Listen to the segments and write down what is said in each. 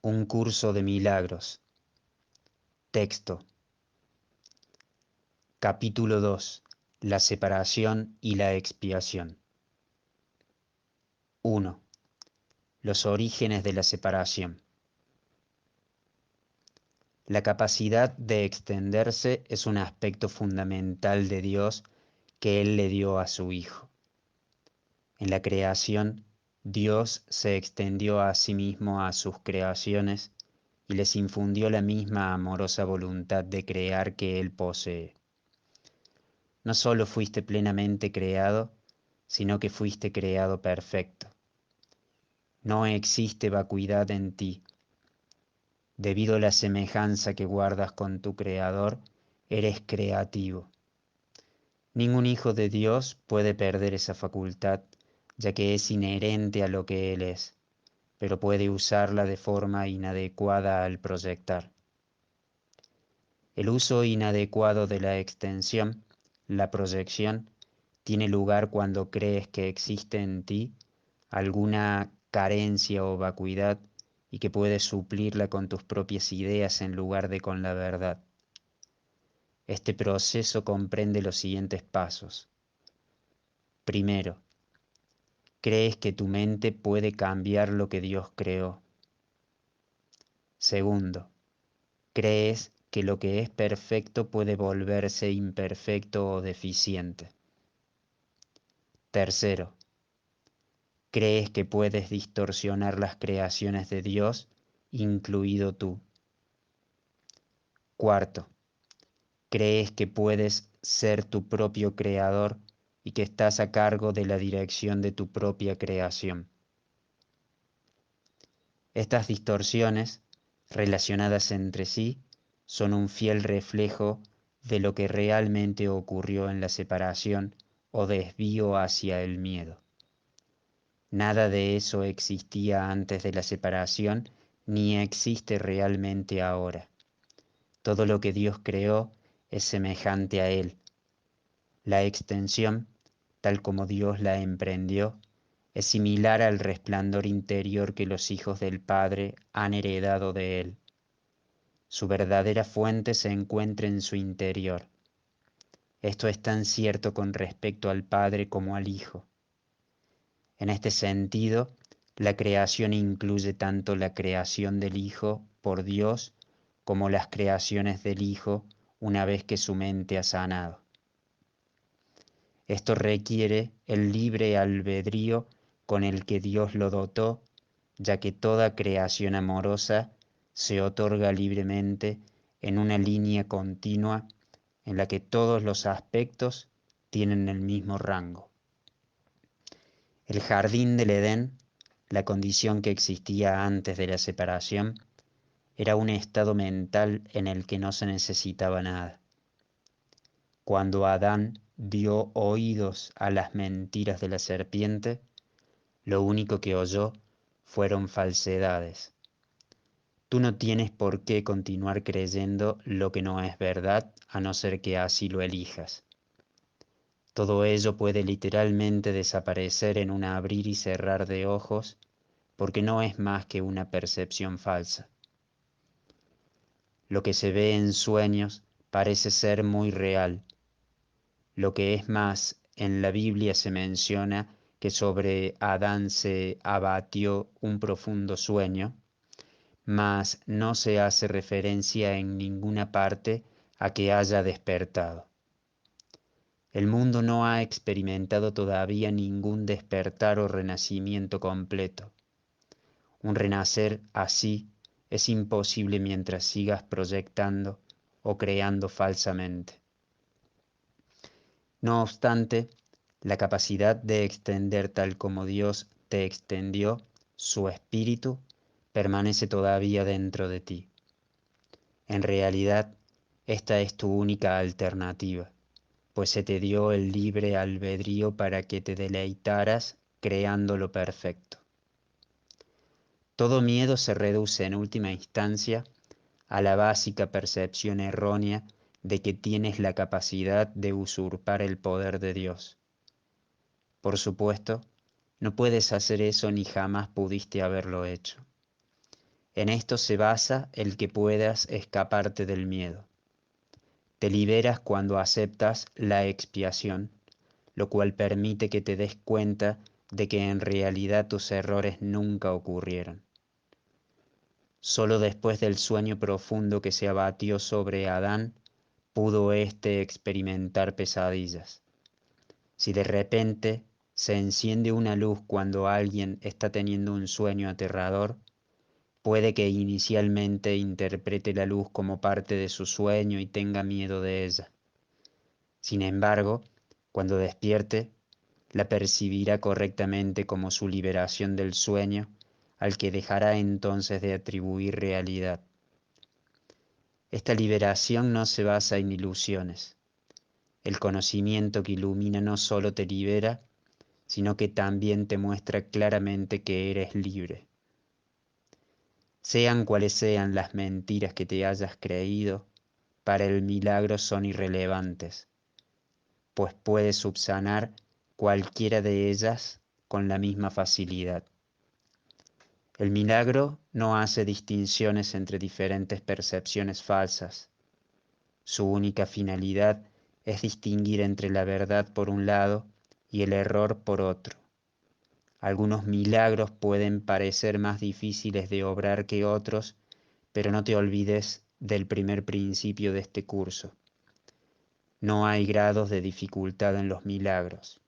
Un curso de milagros. Texto. Capítulo 2. La separación y la expiación. 1. Los orígenes de la separación. La capacidad de extenderse es un aspecto fundamental de Dios que Él le dio a su Hijo. En la creación, Dios se extendió a sí mismo a sus creaciones y les infundió la misma amorosa voluntad de crear que Él posee. No solo fuiste plenamente creado, sino que fuiste creado perfecto. No existe vacuidad en ti. Debido a la semejanza que guardas con tu Creador, eres creativo. Ningún hijo de Dios puede perder esa facultad, ya que es inherente a lo que Él es, pero puede usarla de forma inadecuada al proyectar. El uso inadecuado de la extensión, la proyección, tiene lugar cuando crees que existe en ti alguna carencia o vacuidad y que puedes suplirla con tus propias ideas en lugar de con la verdad. Este proceso comprende los siguientes pasos. Primero, crees que tu mente puede cambiar lo que Dios creó. Segundo, crees que lo que es perfecto puede volverse imperfecto o deficiente. Tercero, crees que puedes distorsionar las creaciones de Dios, incluido tú. Cuarto, crees que puedes ser tu propio creador y que estás a cargo de la dirección de tu propia creación. Estas distorsiones, relacionadas entre sí, son un fiel reflejo de lo que realmente ocurrió en la separación o desvío hacia el miedo. Nada de eso existía antes de la separación ni existe realmente ahora. Todo lo que Dios creó es semejante a Él. La extensión, tal como Dios la emprendió, es similar al resplandor interior que los hijos del Padre han heredado de Él. Su verdadera fuente se encuentra en su interior. Esto es tan cierto con respecto al Padre como al Hijo. En este sentido, la creación incluye tanto la creación del Hijo por Dios como las creaciones del Hijo una vez que su mente ha sanado. Esto requiere el libre albedrío con el que Dios lo dotó, ya que toda creación amorosa se otorga libremente en una línea continua en la que todos los aspectos tienen el mismo rango. El jardín del Edén, la condición que existía antes de la separación, era un estado mental en el que no se necesitaba nada. Cuando Adán dio oídos a las mentiras de la serpiente, lo único que oyó fueron falsedades. Tú no tienes por qué continuar creyendo lo que no es verdad, a no ser que así lo elijas. Todo ello puede literalmente desaparecer en un abrir y cerrar de ojos, porque no es más que una percepción falsa. Lo que se ve en sueños parece ser muy real. Lo que es más, en la Biblia se menciona que sobre Adán se abatió un profundo sueño, mas no se hace referencia en ninguna parte a que haya despertado. El mundo no ha experimentado todavía ningún despertar o renacimiento completo. Un renacer así es imposible mientras sigas proyectando o creando falsamente. No obstante, la capacidad de extender tal como Dios te extendió, su espíritu, permanece todavía dentro de ti. En realidad, esta es tu única alternativa, pues se te dio el libre albedrío para que te deleitaras creando lo perfecto. Todo miedo se reduce en última instancia a la básica percepción errónea de que tienes la capacidad de usurpar el poder de Dios. Por supuesto, no puedes hacer eso ni jamás pudiste haberlo hecho. En esto se basa el que puedas escaparte del miedo. Te liberas cuando aceptas la expiación, lo cual permite que te des cuenta de que en realidad tus errores nunca ocurrieron. Solo después del sueño profundo que se abatió sobre Adán, pudo éste experimentar pesadillas. Si de repente se enciende una luz cuando alguien está teniendo un sueño aterrador, puede que inicialmente interprete la luz como parte de su sueño y tenga miedo de ella. Sin embargo, cuando despierte, la percibirá correctamente como su liberación del sueño, al que dejará entonces de atribuir realidad. Esta liberación no se basa en ilusiones. El conocimiento que ilumina no solo te libera, sino que también te muestra claramente que eres libre. Sean cuales sean las mentiras que te hayas creído, para el milagro son irrelevantes, pues puedes subsanar cualquiera de ellas con la misma facilidad. El milagro no hace distinciones entre diferentes percepciones falsas. Su única finalidad es distinguir entre la verdad por un lado y el error por otro. Algunos milagros pueden parecer más difíciles de obrar que otros, pero no te olvides del primer principio de este curso. No hay grados de dificultad en los milagros.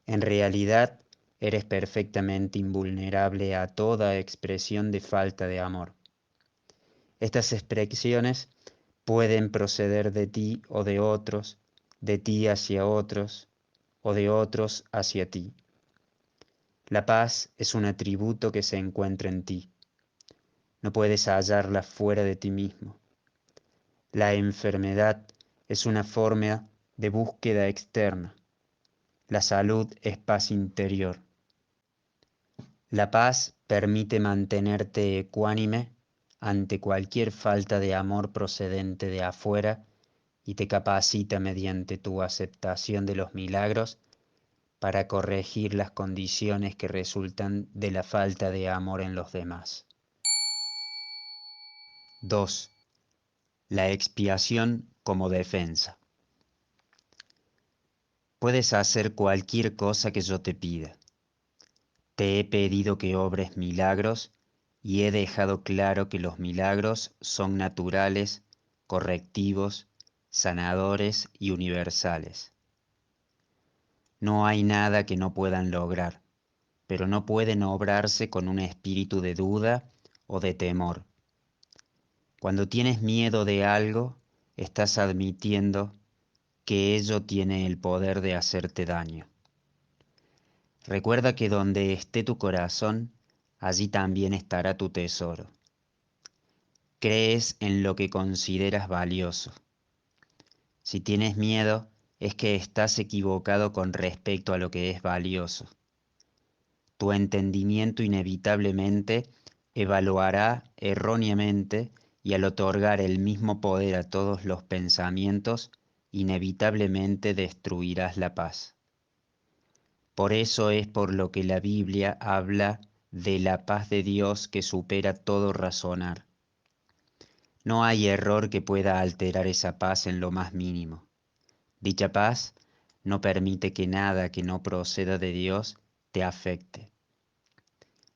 En realidad, eres perfectamente invulnerable a toda expresión de falta de amor. Estas expresiones pueden proceder de ti o de ti hacia otros, o de otros hacia ti. La paz es un atributo que se encuentra en ti. No puedes hallarla fuera de ti mismo. La enfermedad es una forma de búsqueda externa. La salud es paz interior. La paz permite mantenerte ecuánime ante cualquier falta de amor procedente de afuera y te capacita mediante tu aceptación de los milagros para corregir las condiciones que resultan de la falta de amor en los demás. 2. La expiación como defensa. Puedes hacer cualquier cosa que yo te pida. Te he pedido que obres milagros y he dejado claro que los milagros son naturales, correctivos, sanadores y universales. No hay nada que no puedan lograr, pero no pueden obrarse con un espíritu de duda o de temor. Cuando tienes miedo de algo, estás admitiendo que ello tiene el poder de hacerte daño. Recuerda que donde esté tu corazón, allí también estará tu tesoro. Crees en lo que consideras valioso. Si tienes miedo, es que estás equivocado con respecto a lo que es valioso. Tu entendimiento inevitablemente evaluará erróneamente y al otorgar el mismo poder a todos los pensamientos, inevitablemente destruirás la paz. Por eso es por lo que la Biblia habla de la paz de Dios que supera todo razonar. No hay error que pueda alterar esa paz en lo más mínimo. Dicha paz no permite que nada que no proceda de Dios te afecte.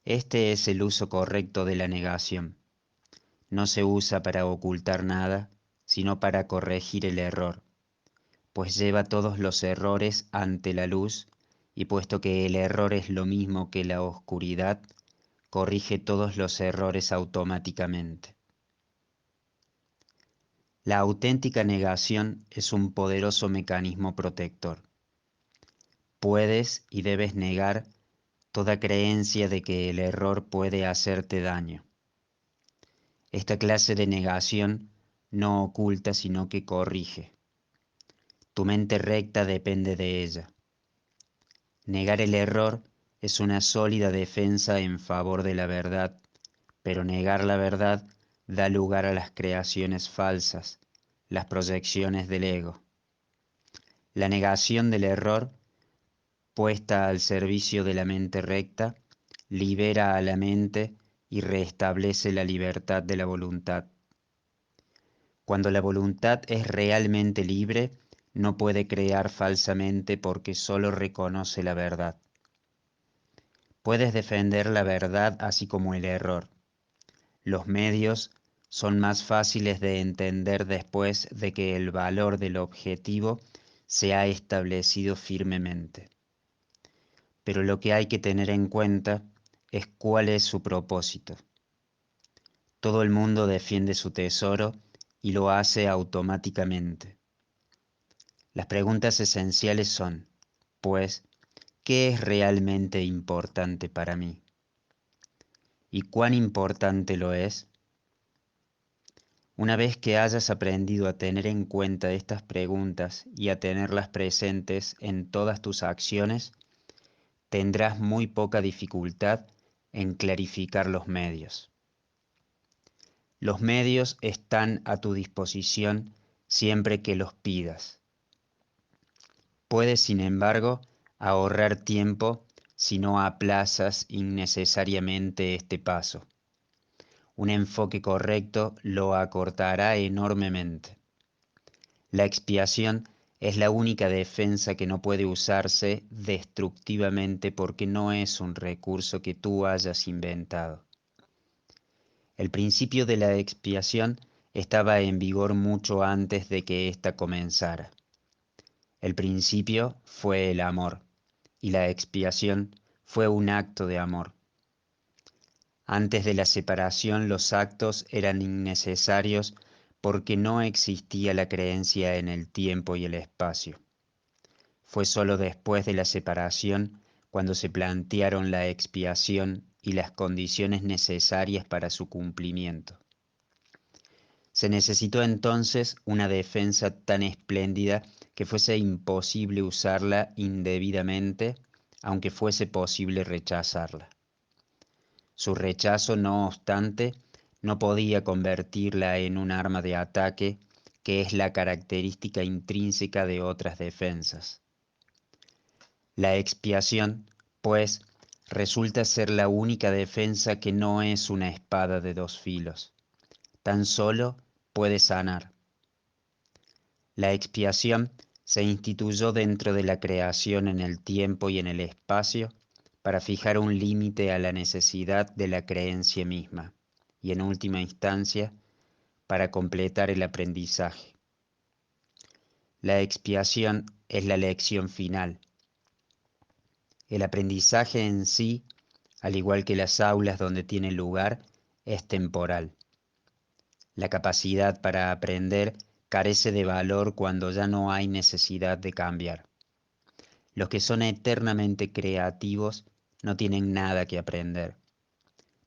Este es el uso correcto de la negación. No se usa para ocultar nada, sino para corregir el error, pues lleva todos los errores ante la luz, y puesto que el error es lo mismo que la oscuridad, corrige todos los errores automáticamente. La auténtica negación es un poderoso mecanismo protector. Puedes y debes negar toda creencia de que el error puede hacerte daño. Esta clase de negación no oculta sino que corrige. Tu mente recta depende de ella. Negar el error es una sólida defensa en favor de la verdad, pero negar la verdad da lugar a las creaciones falsas, las proyecciones del ego. La negación del error, puesta al servicio de la mente recta, libera a la mente y restablece la libertad de la voluntad. Cuando la voluntad es realmente libre, no puede crear falsamente porque solo reconoce la verdad. Puedes defender la verdad así como el error. Los medios son más fáciles de entender después de que el valor del objetivo se ha establecido firmemente. Pero lo que hay que tener en cuenta es cuál es su propósito. Todo el mundo defiende su tesoro y lo hace automáticamente. Las preguntas esenciales son, pues, ¿qué es realmente importante para mí? ¿Y cuán importante lo es? Una vez que hayas aprendido a tener en cuenta estas preguntas y a tenerlas presentes en todas tus acciones, tendrás muy poca dificultad en clarificar los medios. Los medios están a tu disposición siempre que los pidas. Puedes, sin embargo, ahorrar tiempo si no aplazas innecesariamente este paso. Un enfoque correcto lo acortará enormemente. La expiación es la única defensa que no puede usarse destructivamente porque no es un recurso que tú hayas inventado. El principio de la expiación estaba en vigor mucho antes de que ésta comenzara. El principio fue el amor y la expiación fue un acto de amor. Antes de la separación los actos eran innecesarios porque no existía la creencia en el tiempo y el espacio. Fue sólo después de la separación cuando se plantearon la expiación y las condiciones necesarias para su cumplimiento. Se necesitó entonces una defensa tan espléndida que fuese imposible usarla indebidamente, aunque fuese posible rechazarla. Su rechazo, no obstante, no podía convertirla en un arma de ataque, que es la característica intrínseca de otras defensas. La expiación, pues, resulta ser la única defensa que no es una espada de dos filos. Tan solo puede sanar. La expiación se instituyó dentro de la creación en el tiempo y en el espacio para fijar un límite a la necesidad de la creencia misma y en última instancia para completar el aprendizaje. La expiación es la lección final. El aprendizaje en sí, al igual que las aulas donde tiene lugar, es temporal. La capacidad para aprender carece de valor cuando ya no hay necesidad de cambiar. Los que son eternamente creativos no tienen nada que aprender.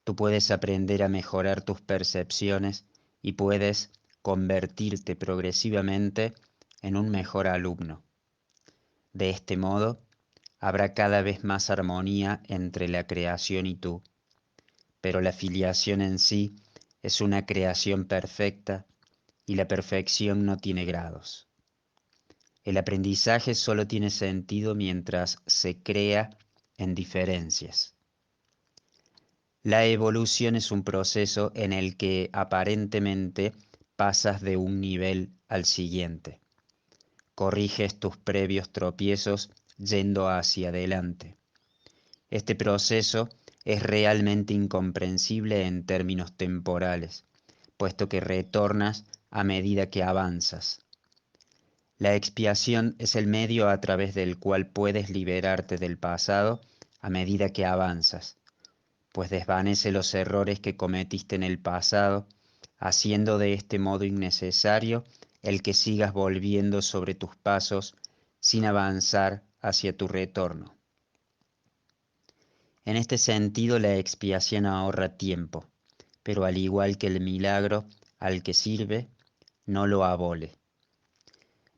Tú puedes aprender a mejorar tus percepciones y puedes convertirte progresivamente en un mejor alumno. De este modo, habrá cada vez más armonía entre la creación y tú, pero la filiación en sí es una creación perfecta y la perfección no tiene grados. El aprendizaje solo tiene sentido mientras se crea en diferencias. La evolución es un proceso en el que aparentemente pasas de un nivel al siguiente. Corriges tus previos tropiezos yendo hacia adelante. Este proceso es realmente incomprensible en términos temporales, puesto que retornas a medida que avanzas. La expiación es el medio a través del cual puedes liberarte del pasado a medida que avanzas, pues desvanece los errores que cometiste en el pasado, haciendo de este modo innecesario el que sigas volviendo sobre tus pasos sin avanzar hacia tu retorno. En este sentido, la expiación ahorra tiempo, pero al igual que el milagro al que sirve, no lo abole.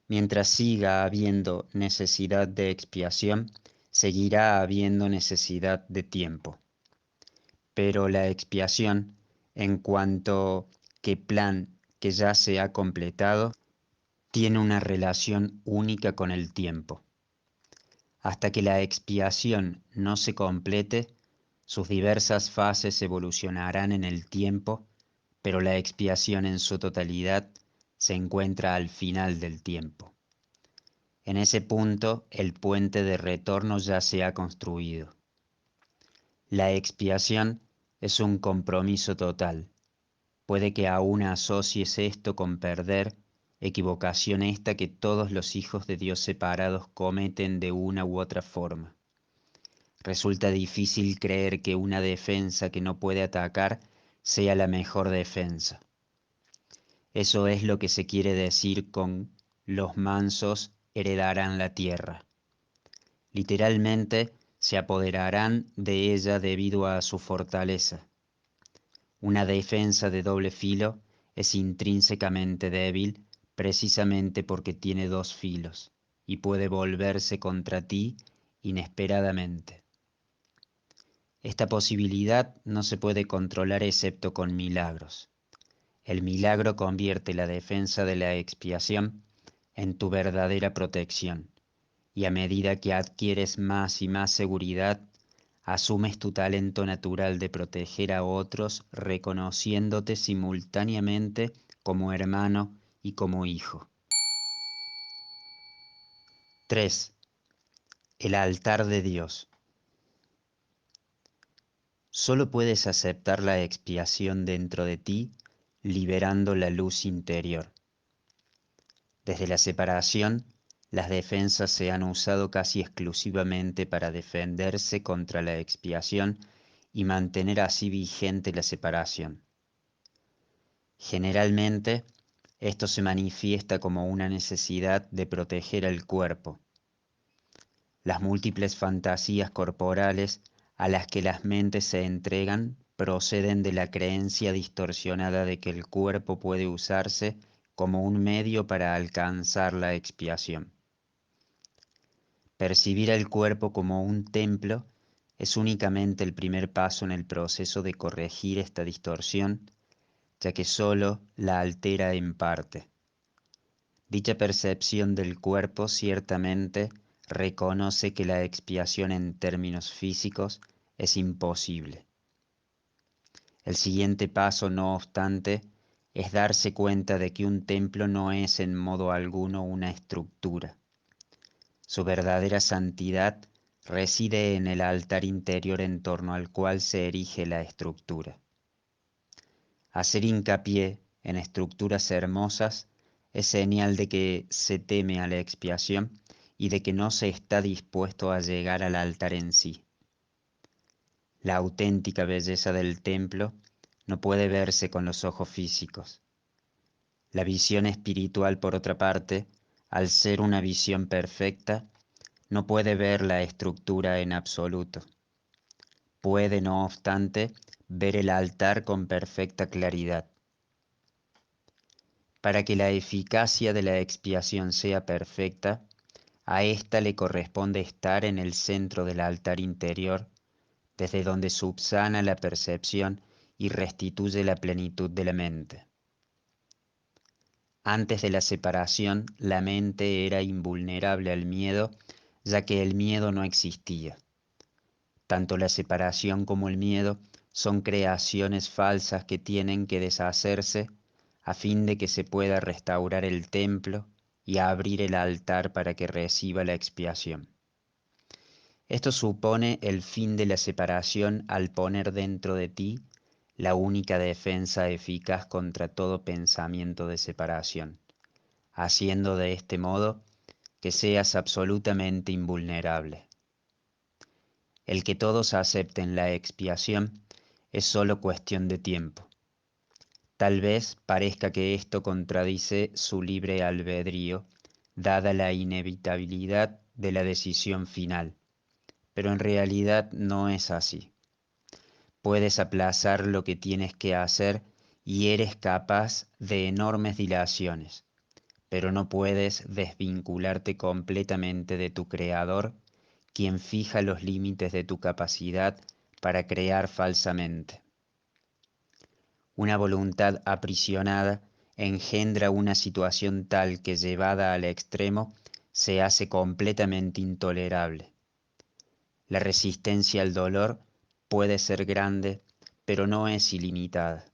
Mientras siga habiendo necesidad de expiación, seguirá habiendo necesidad de tiempo. Pero la expiación, en cuanto que plan que ya se ha completado, tiene una relación única con el tiempo. Hasta que la expiación no se complete, Sus diversas fases evolucionarán en el tiempo, pero la expiación en su totalidad se encuentra al final del tiempo. En ese punto, el puente de retorno ya se ha construido. La expiación es un compromiso total. Puede que aún asocies esto con perder, equivocación esta que todos los hijos de Dios separados cometen de una u otra forma. Resulta difícil creer que una defensa que no puede atacar sea la mejor defensa. Eso es lo que se quiere decir con los mansos heredarán la tierra. Literalmente, se apoderarán de ella debido a su fortaleza. Una defensa de doble filo es intrínsecamente débil precisamente porque tiene dos filos y puede volverse contra ti inesperadamente. Esta posibilidad no se puede controlar excepto con milagros. El milagro convierte la defensa de la expiación en tu verdadera protección, y a medida que adquieres más y más seguridad, asumes tu talento natural de proteger a otros reconociéndote simultáneamente como hermano y como hijo. 3. El altar de Dios. Solo puedes aceptar la expiación dentro de ti liberando la luz interior. Desde la separación, las defensas se han usado casi exclusivamente para defenderse contra la expiación y mantener así vigente la separación. Generalmente, esto se manifiesta como una necesidad de proteger al cuerpo. Las múltiples fantasías corporales a las que las mentes se entregan proceden de la creencia distorsionada de que el cuerpo puede usarse como un medio para alcanzar la expiación. Percibir el cuerpo como un templo es únicamente el primer paso en el proceso de corregir esta distorsión, ya que sólo la altera en parte. Dicha percepción del cuerpo ciertamente reconoce que la expiación en términos físicos es imposible. El siguiente paso, no obstante, es darse cuenta de que un templo no es en modo alguno una estructura. Su verdadera santidad reside en el altar interior en torno al cual se erige la estructura. Hacer hincapié en estructuras hermosas es señal de que se teme a la expiación y de que no se está dispuesto a llegar al altar en sí. La auténtica belleza del templo no puede verse con los ojos físicos. La visión espiritual, por otra parte, al ser una visión perfecta, no puede ver la estructura en absoluto. Puede, no obstante, ver el altar con perfecta claridad. Para que la eficacia de la expiación sea perfecta, a ésta le corresponde estar en el centro del altar interior, desde donde subsana la percepción y restituye la plenitud de la mente. Antes de la separación, la mente era invulnerable al miedo, ya que el miedo no existía. Tanto la separación como el miedo son creaciones falsas que tienen que deshacerse a fin de que se pueda restaurar el templo y abrir el altar para que reciba la expiación. Esto supone el fin de la separación al poner dentro de ti la única defensa eficaz contra todo pensamiento de separación, haciendo de este modo que seas absolutamente invulnerable. El que todos acepten la expiación es solo cuestión de tiempo. Tal vez parezca que esto contradice su libre albedrío, dada la inevitabilidad de la decisión final, pero en realidad no es así. Puedes aplazar lo que tienes que hacer y eres capaz de enormes dilaciones, pero no puedes desvincularte completamente de tu Creador, quien fija los límites de tu capacidad para crear falsamente. Una voluntad aprisionada engendra una situación tal que llevada al extremo se hace completamente intolerable. La resistencia al dolor puede ser grande, pero no es ilimitada.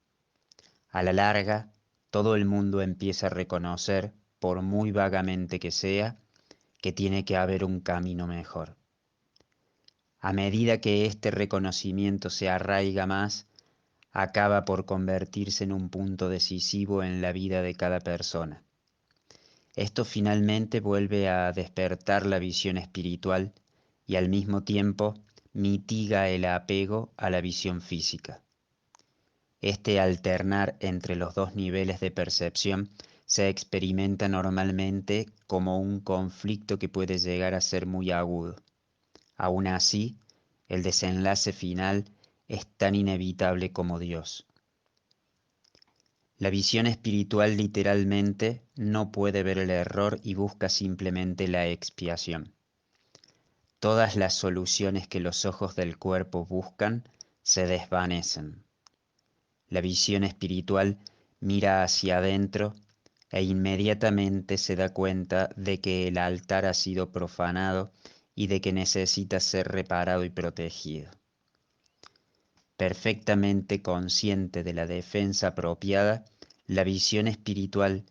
A la larga, todo el mundo empieza a reconocer, por muy vagamente que sea, que tiene que haber un camino mejor. A medida que este reconocimiento se arraiga más, acaba por convertirse en un punto decisivo en la vida de cada persona. Esto finalmente vuelve a despertar la visión espiritual y al mismo tiempo mitiga el apego a la visión física. Este alternar entre los dos niveles de percepción se experimenta normalmente como un conflicto que puede llegar a ser muy agudo. Aún así, el desenlace final es tan inevitable como Dios. La visión espiritual literalmente no puede ver el error y busca simplemente la expiación. Todas las soluciones que los ojos del cuerpo buscan se desvanecen. La visión espiritual mira hacia adentro e inmediatamente se da cuenta de que el altar ha sido profanado y de que necesita ser reparado y protegido. Perfectamente consciente de la defensa apropiada, la visión espiritual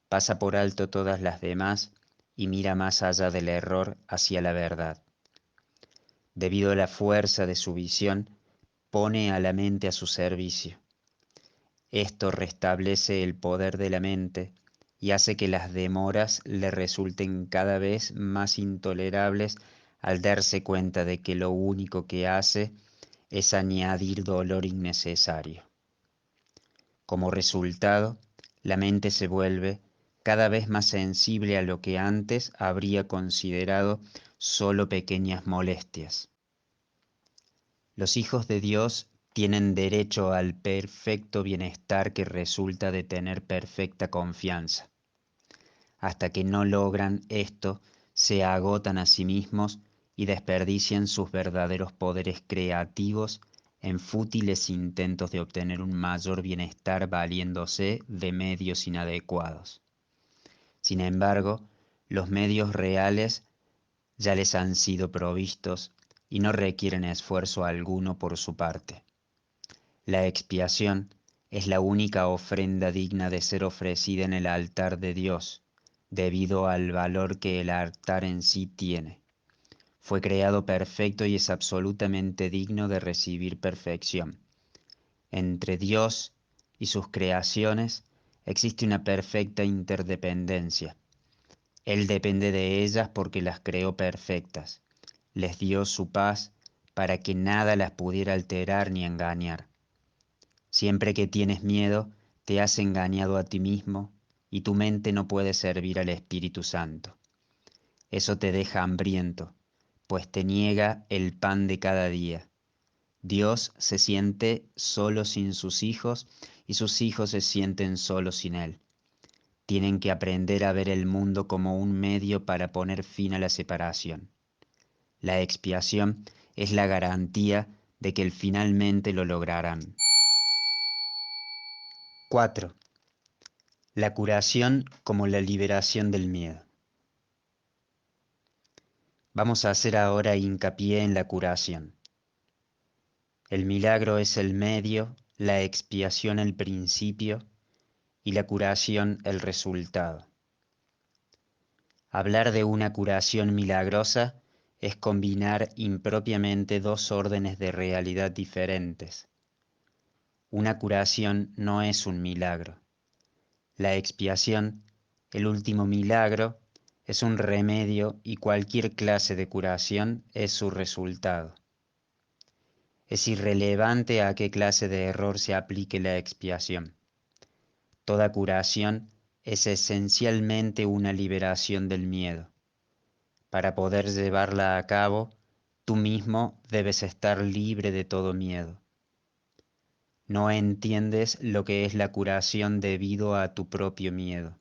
pasa por alto todas las demás y mira más allá del error hacia la verdad. Debido a la fuerza de su visión, pone a la mente a su servicio. Esto restablece el poder de la mente y hace que las demoras le resulten cada vez más intolerables al darse cuenta de que lo único que hace es añadir dolor innecesario. Como resultado, la mente se vuelve cada vez más sensible a lo que antes habría considerado solo pequeñas molestias. Los hijos de Dios tienen derecho al perfecto bienestar que resulta de tener perfecta confianza. Hasta que no logran esto, se agotan a sí mismos y desperdician sus verdaderos poderes creativos en fútiles intentos de obtener un mayor bienestar valiéndose de medios inadecuados. Sin embargo, los medios reales ya les han sido provistos y no requieren esfuerzo alguno por su parte. La expiación es la única ofrenda digna de ser ofrecida en el altar de Dios, debido al valor que el altar en sí tiene. Fue creado perfecto y es absolutamente digno de recibir perfección. Entre Dios y sus creaciones existe una perfecta interdependencia. Él depende de ellas porque las creó perfectas. Les dio su paz para que nada las pudiera alterar ni engañar. Siempre que tienes miedo, te has engañado a ti mismo y tu mente no puede servir al Espíritu Santo. Eso te deja hambriento, pues te niega el pan de cada día. Dios se siente solo sin sus hijos y sus hijos se sienten solos sin Él. Tienen que aprender a ver el mundo como un medio para poner fin a la separación. La expiación es la garantía de que finalmente lo lograrán. 4. La curación como la liberación del miedo. Vamos a hacer ahora hincapié en la curación. El milagro es el medio, la expiación el principio y la curación el resultado. Hablar de una curación milagrosa es combinar impropiamente dos órdenes de realidad diferentes. Una curación no es un milagro. La expiación, el último milagro, es un remedio y cualquier clase de curación es su resultado. Es irrelevante a qué clase de error se aplique la expiación. Toda curación es esencialmente una liberación del miedo. Para poder llevarla a cabo, tú mismo debes estar libre de todo miedo. No entiendes lo que es la curación debido a tu propio miedo.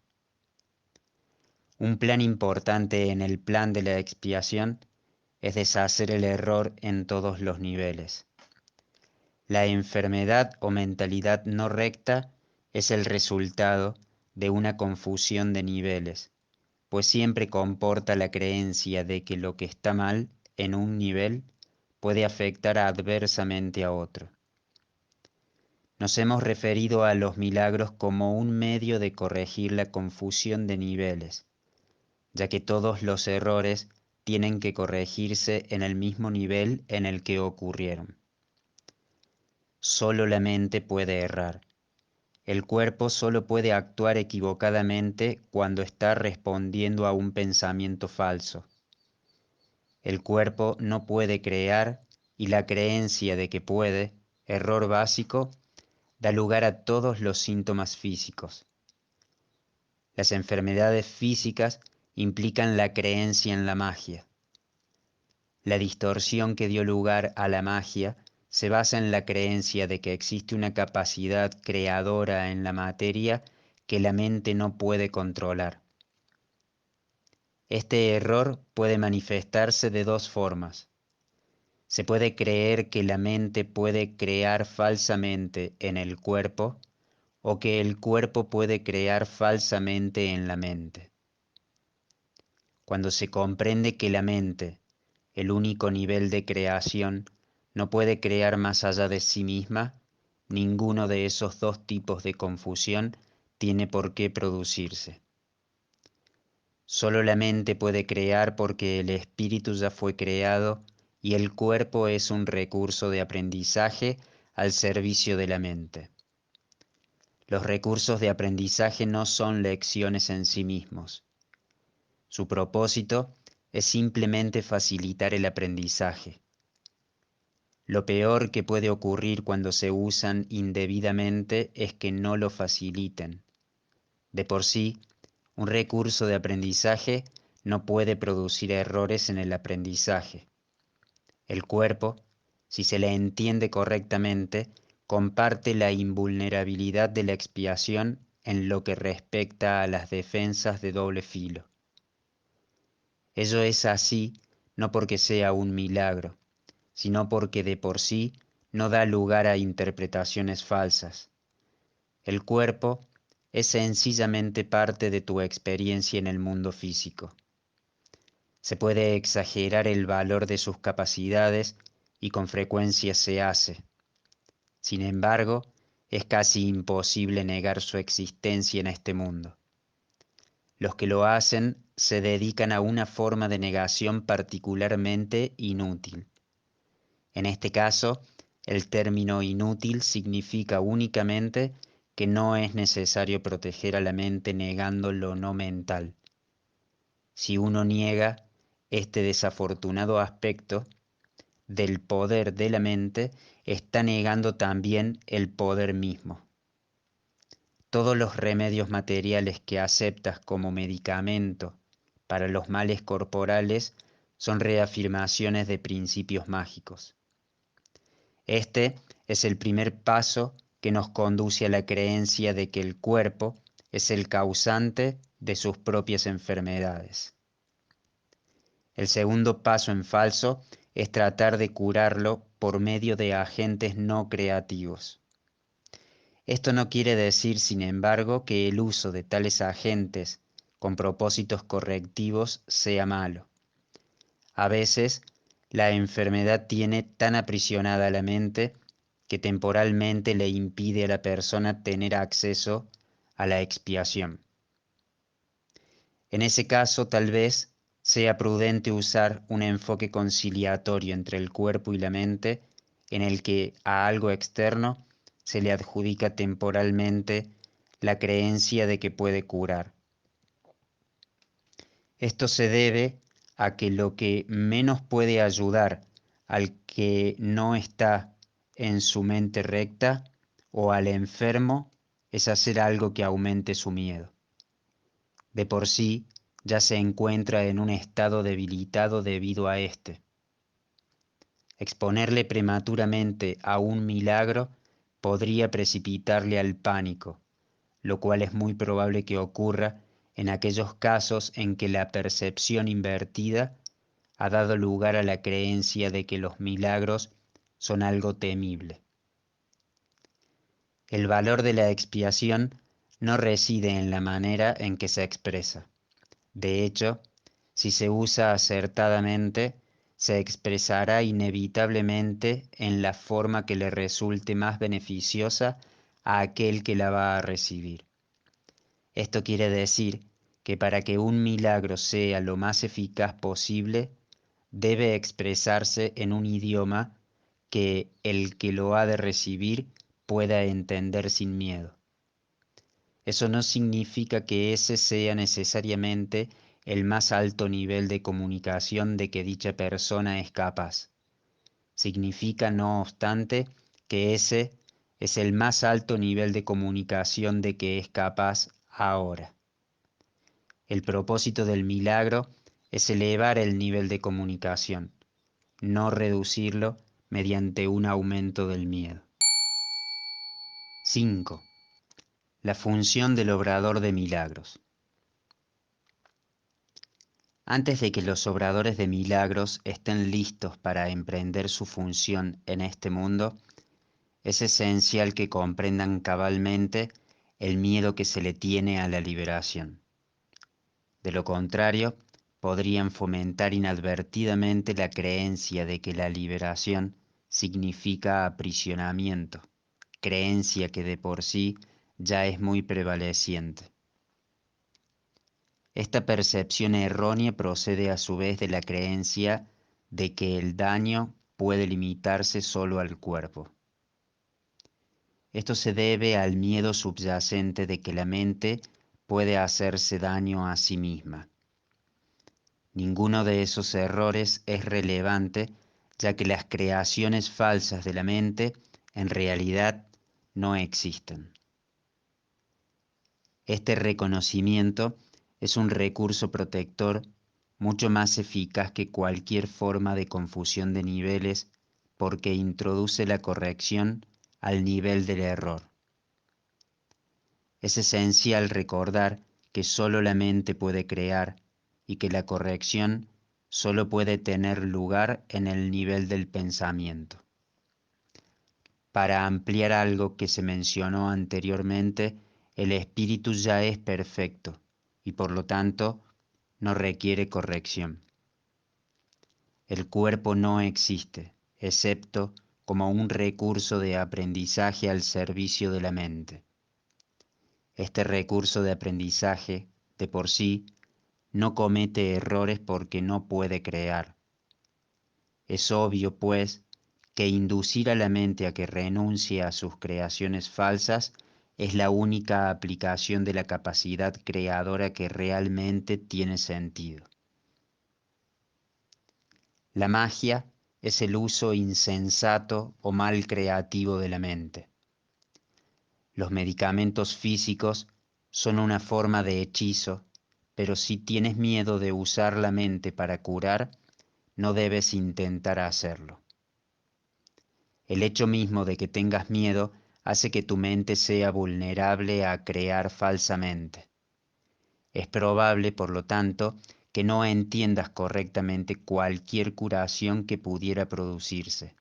Un plan importante en el plan de la expiación es deshacer el error en todos los niveles. La enfermedad o mentalidad no recta es el resultado de una confusión de niveles, pues siempre comporta la creencia de que lo que está mal en un nivel puede afectar adversamente a otro. Nos hemos referido a los milagros como un medio de corregir la confusión de niveles, ya que todos los errores tienen que corregirse en el mismo nivel en el que ocurrieron. Solo la mente puede errar. El cuerpo solo puede actuar equivocadamente cuando está respondiendo a un pensamiento falso. El cuerpo no puede crear y la creencia de que puede, error básico, da lugar a todos los síntomas físicos. Las enfermedades físicas implican la creencia en la magia. La distorsión que dio lugar a la magia se basa en la creencia de que existe una capacidad creadora en la materia que la mente no puede controlar. Este error puede manifestarse de dos formas. Se puede creer que la mente puede crear falsamente en el cuerpo o que el cuerpo puede crear falsamente en la mente. Cuando se comprende que la mente, el único nivel de creación, no puede crear más allá de sí misma, ninguno de esos dos tipos de confusión tiene por qué producirse. Solo la mente puede crear porque el espíritu ya fue creado y el cuerpo es un recurso de aprendizaje al servicio de la mente. Los recursos de aprendizaje no son lecciones en sí mismos. Su propósito es simplemente facilitar el aprendizaje. Lo peor que puede ocurrir cuando se usan indebidamente es que no lo faciliten. De por sí, un recurso de aprendizaje no puede producir errores en el aprendizaje. El cuerpo, si se le entiende correctamente, comparte la invulnerabilidad de la expiación en lo que respecta a las defensas de doble filo. Ello es así no porque sea un milagro, sino porque de por sí no da lugar a interpretaciones falsas. El cuerpo es sencillamente parte de tu experiencia en el mundo físico. Se puede exagerar el valor de sus capacidades y con frecuencia se hace. Sin embargo, es casi imposible negar su existencia en este mundo. Los que lo hacen se dedican a una forma de negación particularmente inútil. En este caso, el término inútil significa únicamente que no es necesario proteger a la mente negando lo no mental. Si uno niega este desafortunado aspecto del poder de la mente, está negando también el poder mismo. Todos los remedios materiales que aceptas como medicamento para los males corporales son reafirmaciones de principios mágicos. Este es el primer paso que nos conduce a la creencia de que el cuerpo es el causante de sus propias enfermedades. El segundo paso en falso es tratar de curarlo por medio de agentes no creativos. Esto no quiere decir, sin embargo, que el uso de tales agentes con propósitos correctivos sea malo. A veces, la enfermedad tiene tan aprisionada la mente que temporalmente le impide a la persona tener acceso a la expiación. En ese caso, tal vez sea prudente usar un enfoque conciliatorio entre el cuerpo y la mente, en el que a algo externo se le adjudica temporalmente la creencia de que puede curar. Esto se debe a que lo que menos puede ayudar al que no está en su mente recta o al enfermo es hacer algo que aumente su miedo. De por sí, ya se encuentra en un estado debilitado debido a este. Exponerle prematuramente a un milagro podría precipitarle al pánico, lo cual es muy probable que ocurra en aquellos casos en que la percepción invertida ha dado lugar a la creencia de que los milagros son algo temible. El valor de la expiación no reside en la manera en que se expresa. De hecho, si se usa acertadamente, se expresará inevitablemente en la forma que le resulte más beneficiosa a aquel que la va a recibir. Esto quiere decir que para que un milagro sea lo más eficaz posible, debe expresarse en un idioma que el que lo ha de recibir pueda entender sin miedo. Eso no significa que ese sea necesariamente el más alto nivel de comunicación de que dicha persona es capaz. Significa, no obstante, que ese es el más alto nivel de comunicación de que es capaz ahora. El propósito del milagro es elevar el nivel de comunicación, no reducirlo mediante un aumento del miedo. 5. La función del obrador de milagros. Antes de que los obradores de milagros estén listos para emprender su función en este mundo, es esencial que comprendan cabalmente el miedo que se le tiene a la liberación. De lo contrario, podrían fomentar inadvertidamente la creencia de que la liberación significa aprisionamiento, creencia que de por sí ya es muy prevaleciente. Esta percepción errónea procede a su vez de la creencia de que el daño puede limitarse solo al cuerpo. Esto se debe al miedo subyacente de que la mente puede hacerse daño a sí misma. Ninguno de esos errores es relevante, ya que las creaciones falsas de la mente en realidad no existen. Este reconocimiento es un recurso protector mucho más eficaz que cualquier forma de confusión de niveles porque introduce la corrección al nivel del error. Es esencial recordar que solo la mente puede crear y que la corrección solo puede tener lugar en el nivel del pensamiento. Para ampliar algo que se mencionó anteriormente, el espíritu ya es perfecto y por lo tanto no requiere corrección. El cuerpo no existe, excepto como un recurso de aprendizaje al servicio de la mente. Este recurso de aprendizaje, de por sí, no comete errores porque no puede crear. Es obvio, pues, que inducir a la mente a que renuncie a sus creaciones falsas es la única aplicación de la capacidad creadora que realmente tiene sentido. La magia es el uso insensato o mal creativo de la mente. Los medicamentos físicos son una forma de hechizo, pero si tienes miedo de usar la mente para curar, no debes intentar hacerlo. El hecho mismo de que tengas miedo hace que tu mente sea vulnerable a crear falsamente. Es probable, por lo tanto, que no entiendas correctamente cualquier curación que pudiera producirse.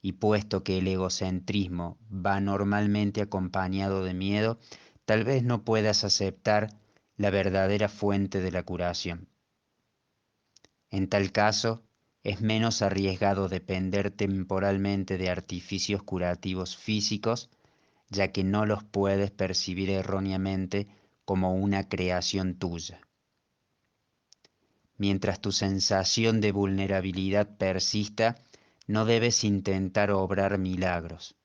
Y puesto que el egocentrismo va normalmente acompañado de miedo, tal vez no puedas aceptar la verdadera fuente de la curación. En tal caso, es menos arriesgado depender temporalmente de artificios curativos físicos, ya que no los puedes percibir erróneamente como una creación tuya. Mientras tu sensación de vulnerabilidad persista, no debes intentar obrar milagros.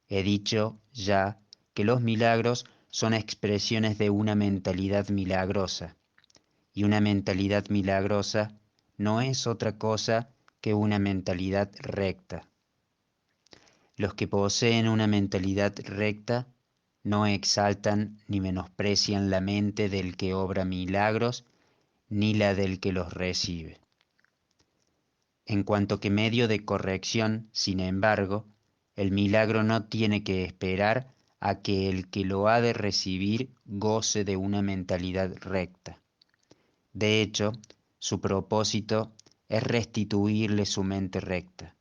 He dicho ya que los milagros son expresiones de una mentalidad milagrosa, y una mentalidad milagrosa no es otra cosa que una mentalidad recta. Los que poseen una mentalidad recta no exaltan ni menosprecian la mente del que obra milagros, ni la del que los recibe. En cuanto que medio de corrección, sin embargo, el milagro no tiene que esperar a que el que lo ha de recibir goce de una mentalidad recta. De hecho, su propósito es restituirle su mente recta.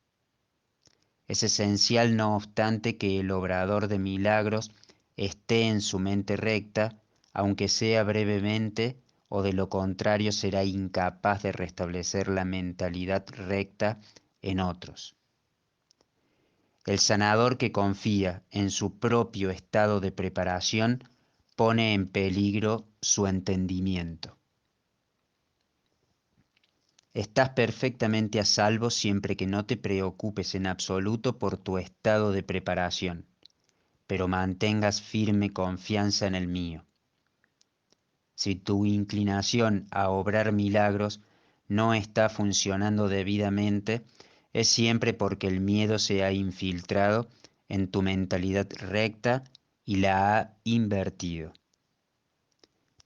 Es esencial, no obstante, que el obrador de milagros esté en su mente recta, aunque sea brevemente o de lo contrario será incapaz de restablecer la mentalidad recta en otros. El sanador que confía en su propio estado de preparación pone en peligro su entendimiento. Estás perfectamente a salvo siempre que no te preocupes en absoluto por tu estado de preparación, pero mantengas firme confianza en el mío. Si tu inclinación a obrar milagros no está funcionando debidamente, es siempre porque el miedo se ha infiltrado en tu mentalidad recta y la ha invertido.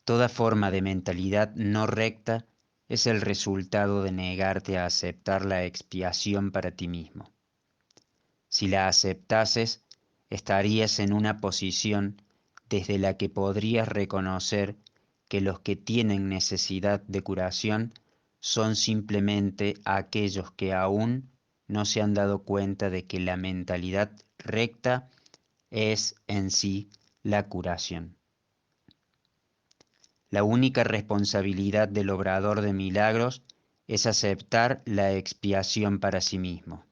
Toda forma de mentalidad no recta es el resultado de negarte a aceptar la expiación para ti mismo. Si la aceptases, estarías en una posición desde la que podrías reconocer que los que tienen necesidad de curación son simplemente aquellos que aún no se han dado cuenta de que la mentalidad recta es en sí la curación. La única responsabilidad del obrador de milagros es aceptar la expiación para sí mismo.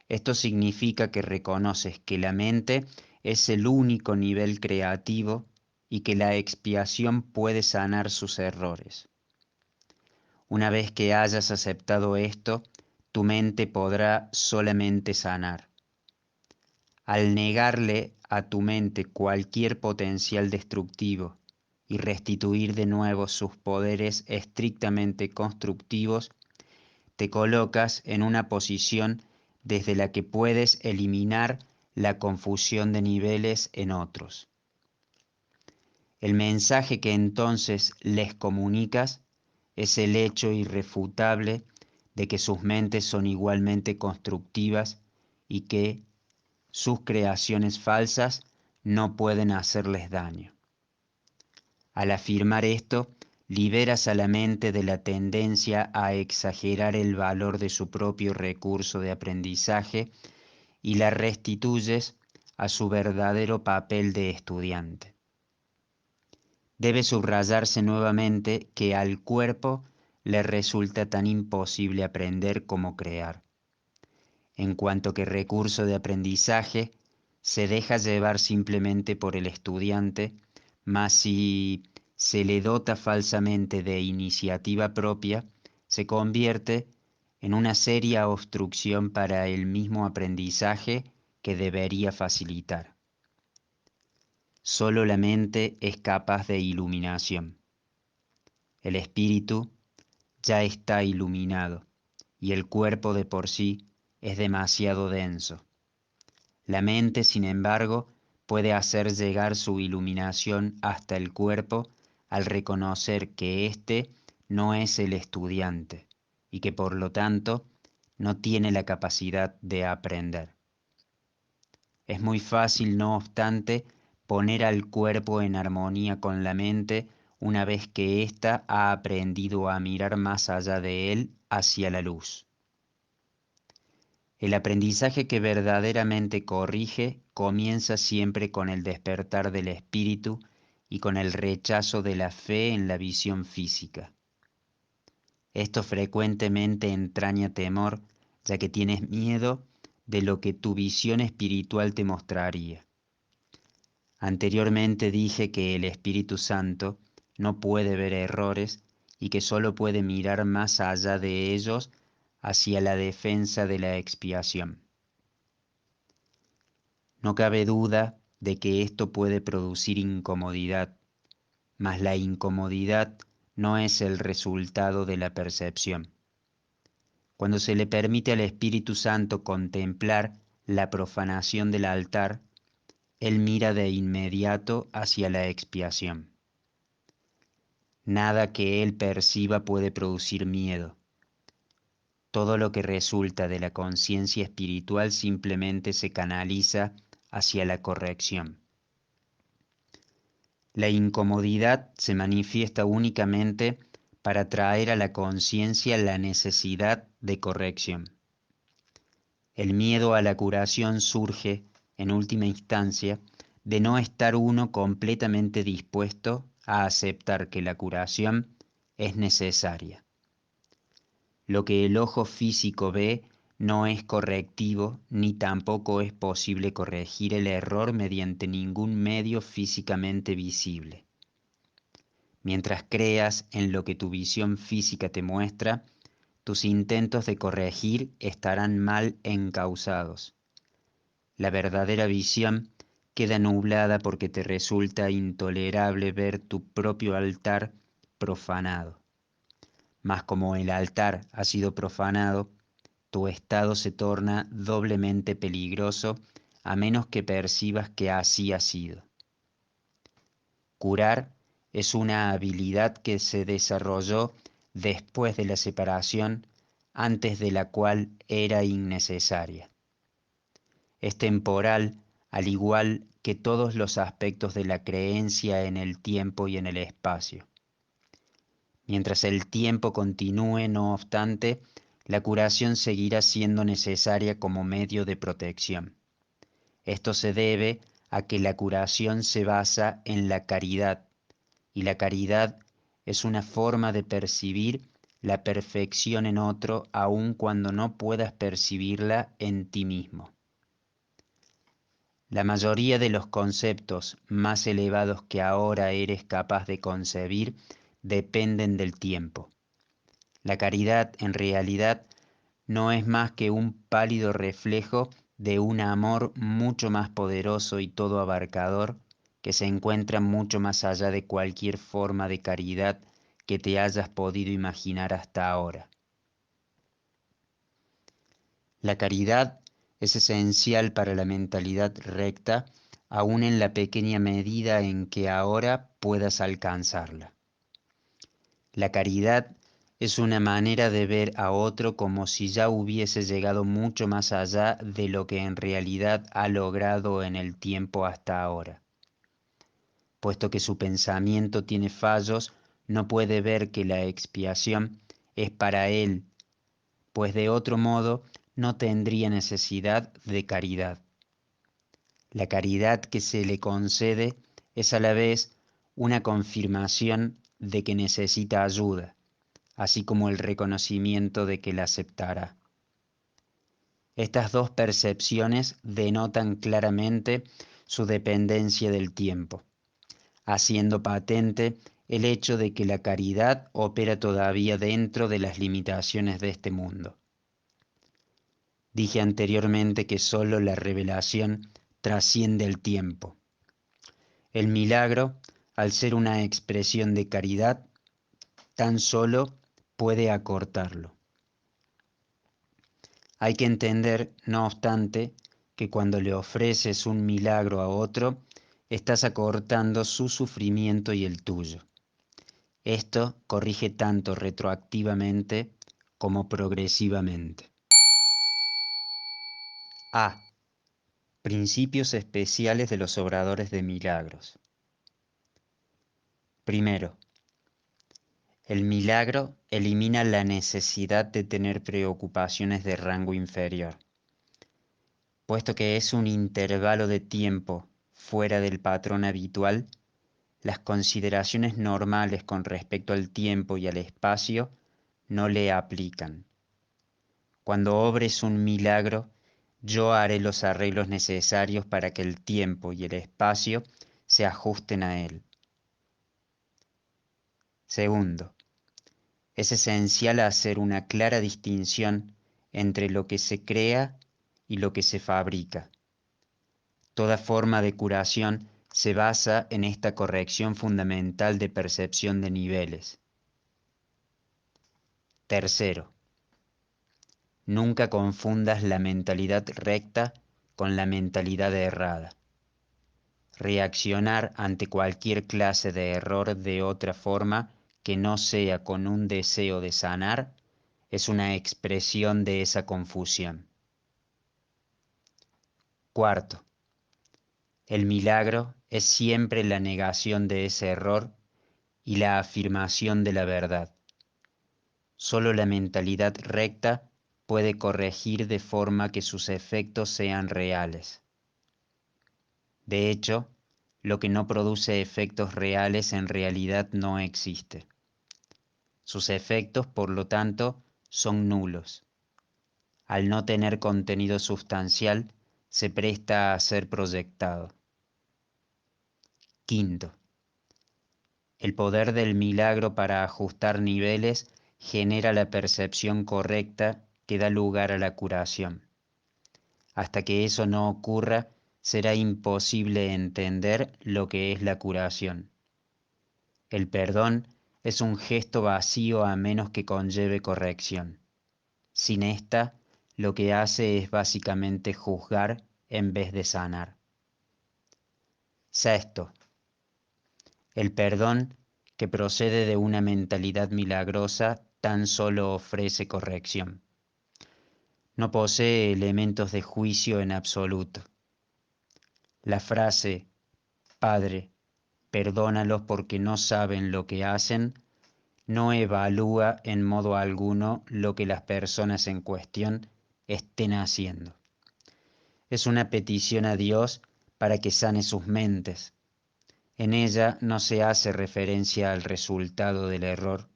Esto significa que reconoces que la mente es el único nivel creativo y que la expiación puede sanar sus errores. Una vez que hayas aceptado esto, tu mente podrá solamente sanar. Al negarle a tu mente cualquier potencial destructivo y restituir de nuevo sus poderes estrictamente constructivos, te colocas en una posición desde la que puedes eliminar la confusión de niveles en otros. El mensaje que entonces les comunicas es el hecho irrefutable de que sus mentes son igualmente constructivas y que sus creaciones falsas no pueden hacerles daño. Al afirmar esto, liberas a la mente de la tendencia a exagerar el valor de su propio recurso de aprendizaje y la restituyes a su verdadero papel de estudiante. Debe subrayarse nuevamente que al cuerpo le resulta tan imposible aprender como crear. En cuanto que recurso de aprendizaje, se deja llevar simplemente por el estudiante, mas si se le dota falsamente de iniciativa propia, se convierte en una seria obstrucción para el mismo aprendizaje que debería facilitar. Solo la mente es capaz de iluminación. El espíritu ya está iluminado y el cuerpo de por sí es demasiado denso. La mente, sin embargo, puede hacer llegar su iluminación hasta el cuerpo al reconocer que éste no es el estudiante y que por lo tanto no tiene la capacidad de aprender. Es muy fácil, no obstante, poner al cuerpo en armonía con la mente una vez que ésta ha aprendido a mirar más allá de él hacia la luz. El aprendizaje que verdaderamente corrige comienza siempre con el despertar del espíritu y con el rechazo de la fe en la visión física. Esto frecuentemente entraña temor, ya que tienes miedo de lo que tu visión espiritual te mostraría. Anteriormente dije que el Espíritu Santo no puede ver errores y que solo puede mirar más allá de ellos hacia la defensa de la expiación. No cabe duda de que esto puede producir incomodidad, mas la incomodidad no es el resultado de la percepción. Cuando se le permite al Espíritu Santo contemplar la profanación del altar, él mira de inmediato hacia la expiación. Nada que él perciba puede producir miedo. Todo lo que resulta de la conciencia espiritual simplemente se canaliza hacia la corrección. La incomodidad se manifiesta únicamente para traer a la conciencia la necesidad de corrección. El miedo a la curación surge, en última instancia, de no estar uno completamente dispuesto a aceptar que la curación es necesaria. Lo que el ojo físico ve no es correctivo ni tampoco es posible corregir el error mediante ningún medio físicamente visible. Mientras creas en lo que tu visión física te muestra, tus intentos de corregir estarán mal encausados. La verdadera visión queda nublada porque te resulta intolerable ver tu propio altar profanado. Mas como el altar ha sido profanado, tu estado se torna doblemente peligroso a menos que percibas que así ha sido. Curar es una habilidad que se desarrolló después de la separación, antes de la cual era innecesaria. Es temporal, al igual que todos los aspectos de la creencia en el tiempo y en el espacio. Mientras el tiempo continúe, no obstante, la curación seguirá siendo necesaria como medio de protección. Esto se debe a que la curación se basa en la caridad, y la caridad es una forma de percibir la perfección en otro aun cuando no puedas percibirla en ti mismo. La mayoría de los conceptos más elevados que ahora eres capaz de concebir dependen del tiempo. La caridad, en realidad, no es más que un pálido reflejo de un amor mucho más poderoso y todo abarcador que se encuentra mucho más allá de cualquier forma de caridad que te hayas podido imaginar hasta ahora. La caridad es esencial para la mentalidad recta, aun en la pequeña medida en que ahora puedas alcanzarla. La caridad es una manera de ver a otro como si ya hubiese llegado mucho más allá de lo que en realidad ha logrado en el tiempo hasta ahora. Puesto que su pensamiento tiene fallos, no puede ver que la expiación es para él, pues de otro modo no tendría necesidad de caridad. La caridad que se le concede es a la vez una confirmación de que necesita ayuda, así como el reconocimiento de que la aceptará. Estas dos percepciones denotan claramente su dependencia del tiempo, haciendo patente el hecho de que la caridad opera todavía dentro de las limitaciones de este mundo. Dije anteriormente que sólo la revelación trasciende el tiempo. El milagro, al ser una expresión de caridad, tan solo puede acortarlo. Hay que entender, no obstante, que cuando le ofreces un milagro a otro, estás acortando su sufrimiento y el tuyo. Esto corrige tanto retroactivamente como progresivamente. A. Principios especiales de los obradores de milagros. Primero, el milagro elimina la necesidad de tener preocupaciones de rango inferior. Puesto que es un intervalo de tiempo fuera del patrón habitual, las consideraciones normales con respecto al tiempo y al espacio no le aplican. Cuando obres un milagro, yo haré los arreglos necesarios para que el tiempo y el espacio se ajusten a él. Segundo, es esencial hacer una clara distinción entre lo que se crea y lo que se fabrica. Toda forma de curación se basa en esta corrección fundamental de percepción de niveles. Tercero, nunca confundas la mentalidad recta con la mentalidad errada. Reaccionar ante cualquier clase de error de otra forma que no sea con un deseo de sanar es una expresión de esa confusión. Cuarto, el milagro es siempre la negación de ese error y la afirmación de la verdad. Solo la mentalidad recta puede corregir de forma que sus efectos sean reales. De hecho, lo que no produce efectos reales en realidad no existe. Sus efectos, por lo tanto, son nulos. Al no tener contenido sustancial, se presta a ser proyectado. Quinto, el poder del milagro para ajustar niveles genera la percepción correcta que da lugar a la curación. Hasta que eso no ocurra, será imposible entender lo que es la curación. El perdón es un gesto vacío a menos que conlleve corrección. Sin esta, lo que hace es básicamente juzgar en vez de sanar. Sexto, el perdón, que procede de una mentalidad milagrosa, tan solo ofrece corrección. No posee elementos de juicio en absoluto. La frase, Padre, perdónalos porque no saben lo que hacen, no evalúa en modo alguno lo que las personas en cuestión estén haciendo. Es una petición a Dios para que sane sus mentes. En ella no se hace referencia al resultado del error,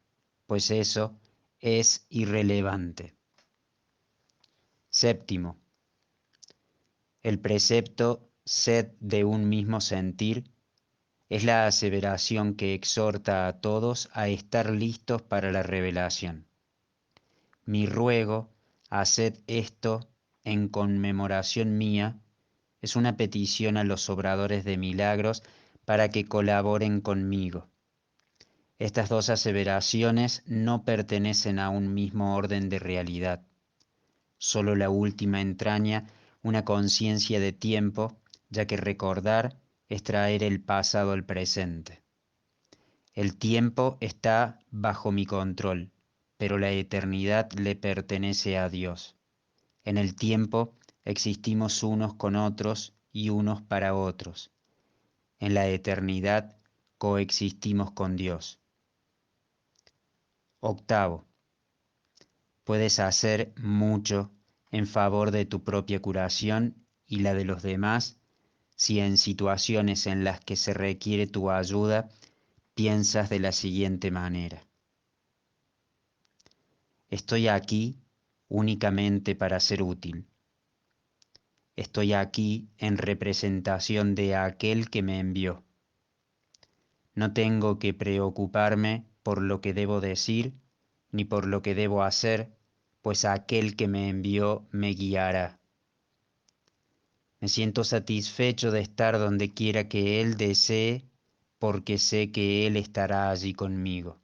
pues eso es irrelevante. Séptimo, el precepto sed de un mismo sentir es la aseveración que exhorta a todos a estar listos para la revelación. Mi ruego, haced esto en conmemoración mía, es una petición a los obradores de milagros para que colaboren conmigo. Estas dos aseveraciones no pertenecen a un mismo orden de realidad. Solo la última entraña una conciencia de tiempo, ya que recordar es traer el pasado al presente. El tiempo está bajo mi control, pero la eternidad le pertenece a Dios. En el tiempo existimos unos con otros y unos para otros. En la eternidad coexistimos con Dios. Octavo, puedes hacer mucho en favor de tu propia curación y la de los demás si en situaciones en las que se requiere tu ayuda piensas de la siguiente manera. Estoy aquí únicamente para ser útil. Estoy aquí en representación de aquel que me envió. No tengo que preocuparme por lo que debo decir ni por lo que debo hacer, pues aquel que me envió me guiará. Me siento satisfecho de estar donde quiera que Él desee, porque sé que Él estará allí conmigo.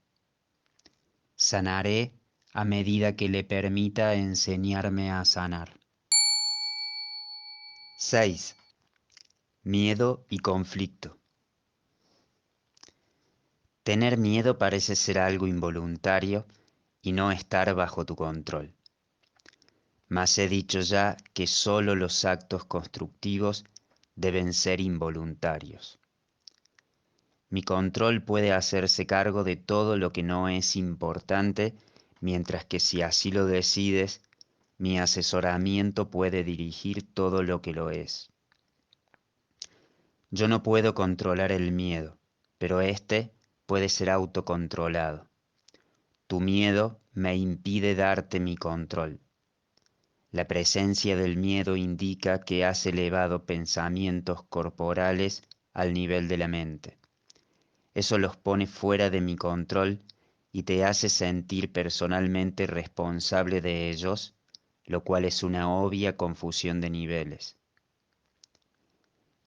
Sanaré a medida que le permita enseñarme a sanar. 6. Miedo y conflicto. Tener miedo parece ser algo involuntario y no estar bajo tu control. Mas he dicho ya que sólo los actos constructivos deben ser involuntarios. Mi control puede hacerse cargo de todo lo que no es importante, mientras que si así lo decides, mi asesoramiento puede dirigir todo lo que lo es. Yo no puedo controlar el miedo, pero éste puede ser autocontrolado. Tu miedo me impide darte mi control. La presencia del miedo indica que has elevado pensamientos corporales al nivel de la mente. Eso los pone fuera de mi control y te hace sentir personalmente responsable de ellos, lo cual es una obvia confusión de niveles.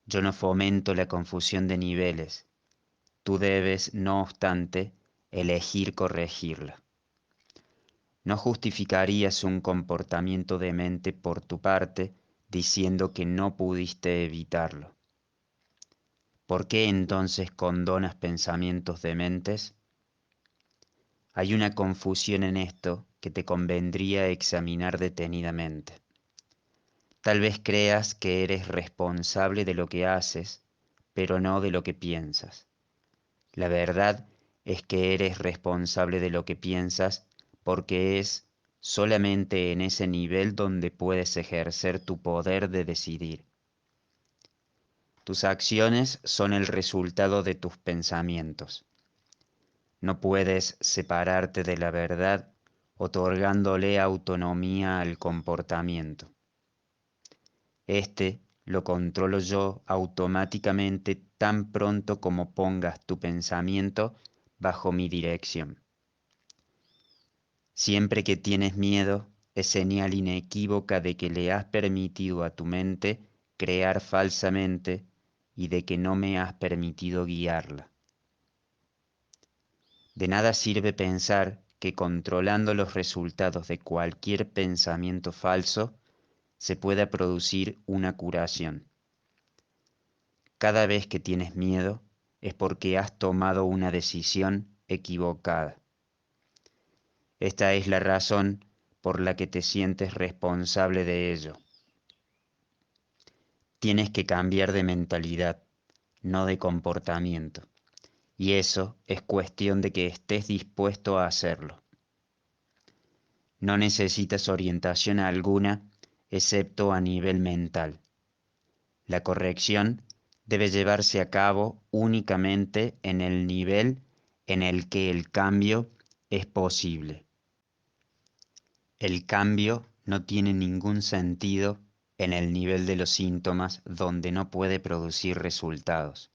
Yo no fomento la confusión de niveles. Tú debes, no obstante, elegir corregirla. No justificarías un comportamiento demente por tu parte diciendo que no pudiste evitarlo. ¿Por qué entonces condonas pensamientos dementes? Hay una confusión en esto que te convendría examinar detenidamente. Tal vez creas que eres responsable de lo que haces, pero no de lo que piensas. La verdad es que eres responsable de lo que piensas porque es solamente en ese nivel donde puedes ejercer tu poder de decidir. Tus acciones son el resultado de tus pensamientos. No puedes separarte de la verdad otorgándole autonomía al comportamiento. Este lo controlo yo automáticamente tan pronto como pongas tu pensamiento bajo mi dirección. Siempre que tienes miedo, es señal inequívoca de que le has permitido a tu mente crear falsamente y de que no me has permitido guiarla. De nada sirve pensar que controlando los resultados de cualquier pensamiento falso se pueda producir una curación. Cada vez que tienes miedo es porque has tomado una decisión equivocada. Esta es la razón por la que te sientes responsable de ello. Tienes que cambiar de mentalidad, no de comportamiento, y eso es cuestión de que estés dispuesto a hacerlo. No necesitas orientación alguna excepto a nivel mental. La corrección debe llevarse a cabo únicamente en el nivel en el que el cambio es posible. El cambio no tiene ningún sentido en el nivel de los síntomas donde no puede producir resultados.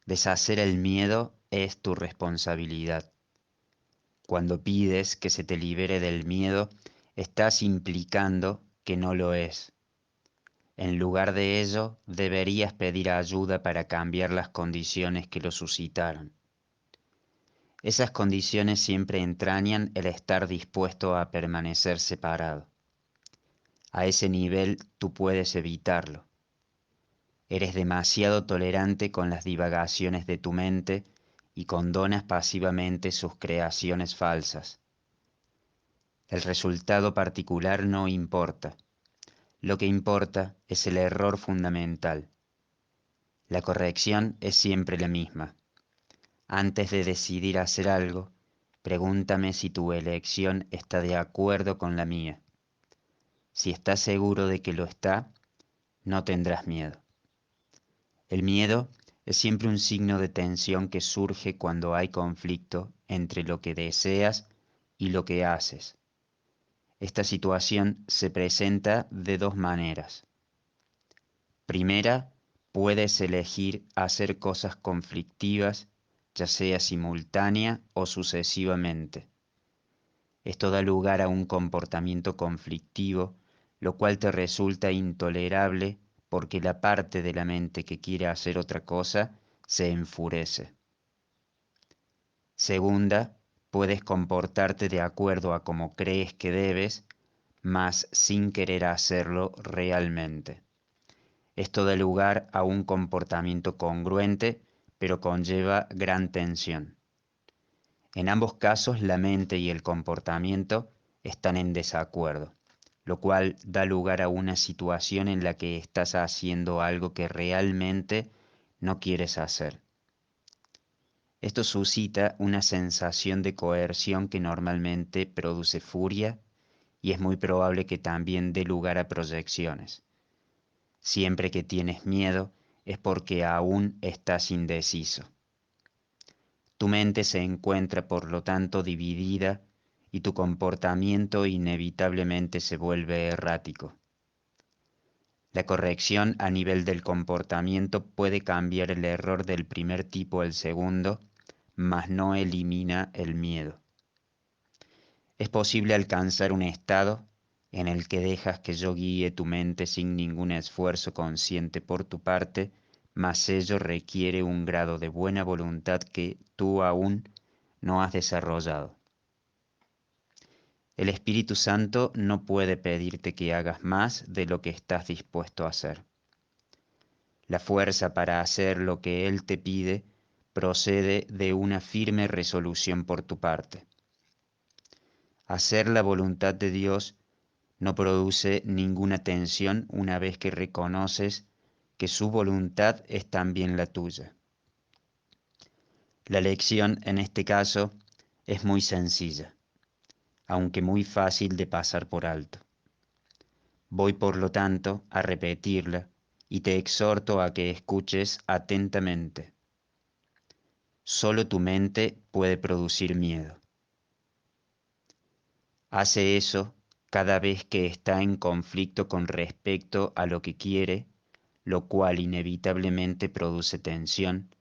Deshacer el miedo es tu responsabilidad. Cuando pides que se te libere del miedo, estás implicando que no lo es. En lugar de ello, deberías pedir ayuda para cambiar las condiciones que lo suscitaron. Esas condiciones siempre entrañan el estar dispuesto a permanecer separado. A ese nivel tú puedes evitarlo. Eres demasiado tolerante con las divagaciones de tu mente y condonas pasivamente sus creaciones falsas. El resultado particular no importa. Lo que importa es el error fundamental. La corrección es siempre la misma. Antes de decidir hacer algo, pregúntame si tu elección está de acuerdo con la mía. Si estás seguro de que lo está, no tendrás miedo. El miedo es siempre un signo de tensión que surge cuando hay conflicto entre lo que deseas y lo que haces. Esta situación se presenta de dos maneras. Primera, puedes elegir hacer cosas conflictivas, ya sea simultánea o sucesivamente. Esto da lugar a un comportamiento conflictivo, lo cual te resulta intolerable porque la parte de la mente que quiere hacer otra cosa se enfurece. Segunda, puedes comportarte de acuerdo a como crees que debes, mas sin querer hacerlo realmente. Esto da lugar a un comportamiento congruente, pero conlleva gran tensión. En ambos casos, la mente y el comportamiento están en desacuerdo, lo cual da lugar a una situación en la que estás haciendo algo que realmente no quieres hacer. Esto suscita una sensación de coerción que normalmente produce furia y es muy probable que también dé lugar a proyecciones. Siempre que tienes miedo es porque aún estás indeciso. Tu mente se encuentra por lo tanto dividida y tu comportamiento inevitablemente se vuelve errático. La corrección a nivel del comportamiento puede cambiar el error del primer tipo al segundo, mas no elimina el miedo. Es posible alcanzar un estado en el que dejas que yo guíe tu mente sin ningún esfuerzo consciente por tu parte, mas ello requiere un grado de buena voluntad que tú aún no has desarrollado. El Espíritu Santo no puede pedirte que hagas más de lo que estás dispuesto a hacer. La fuerza para hacer lo que Él te pide procede de una firme resolución por tu parte. Hacer la voluntad de Dios no produce ninguna tensión una vez que reconoces que su voluntad es también la tuya. La lección en este caso es muy sencilla, aunque muy fácil de pasar por alto. Voy por lo tanto a repetirla y te exhorto a que escuches atentamente. Solo tu mente puede producir miedo. Hace eso cada vez que está en conflicto con respecto a lo que quiere, lo cual inevitablemente produce tensión,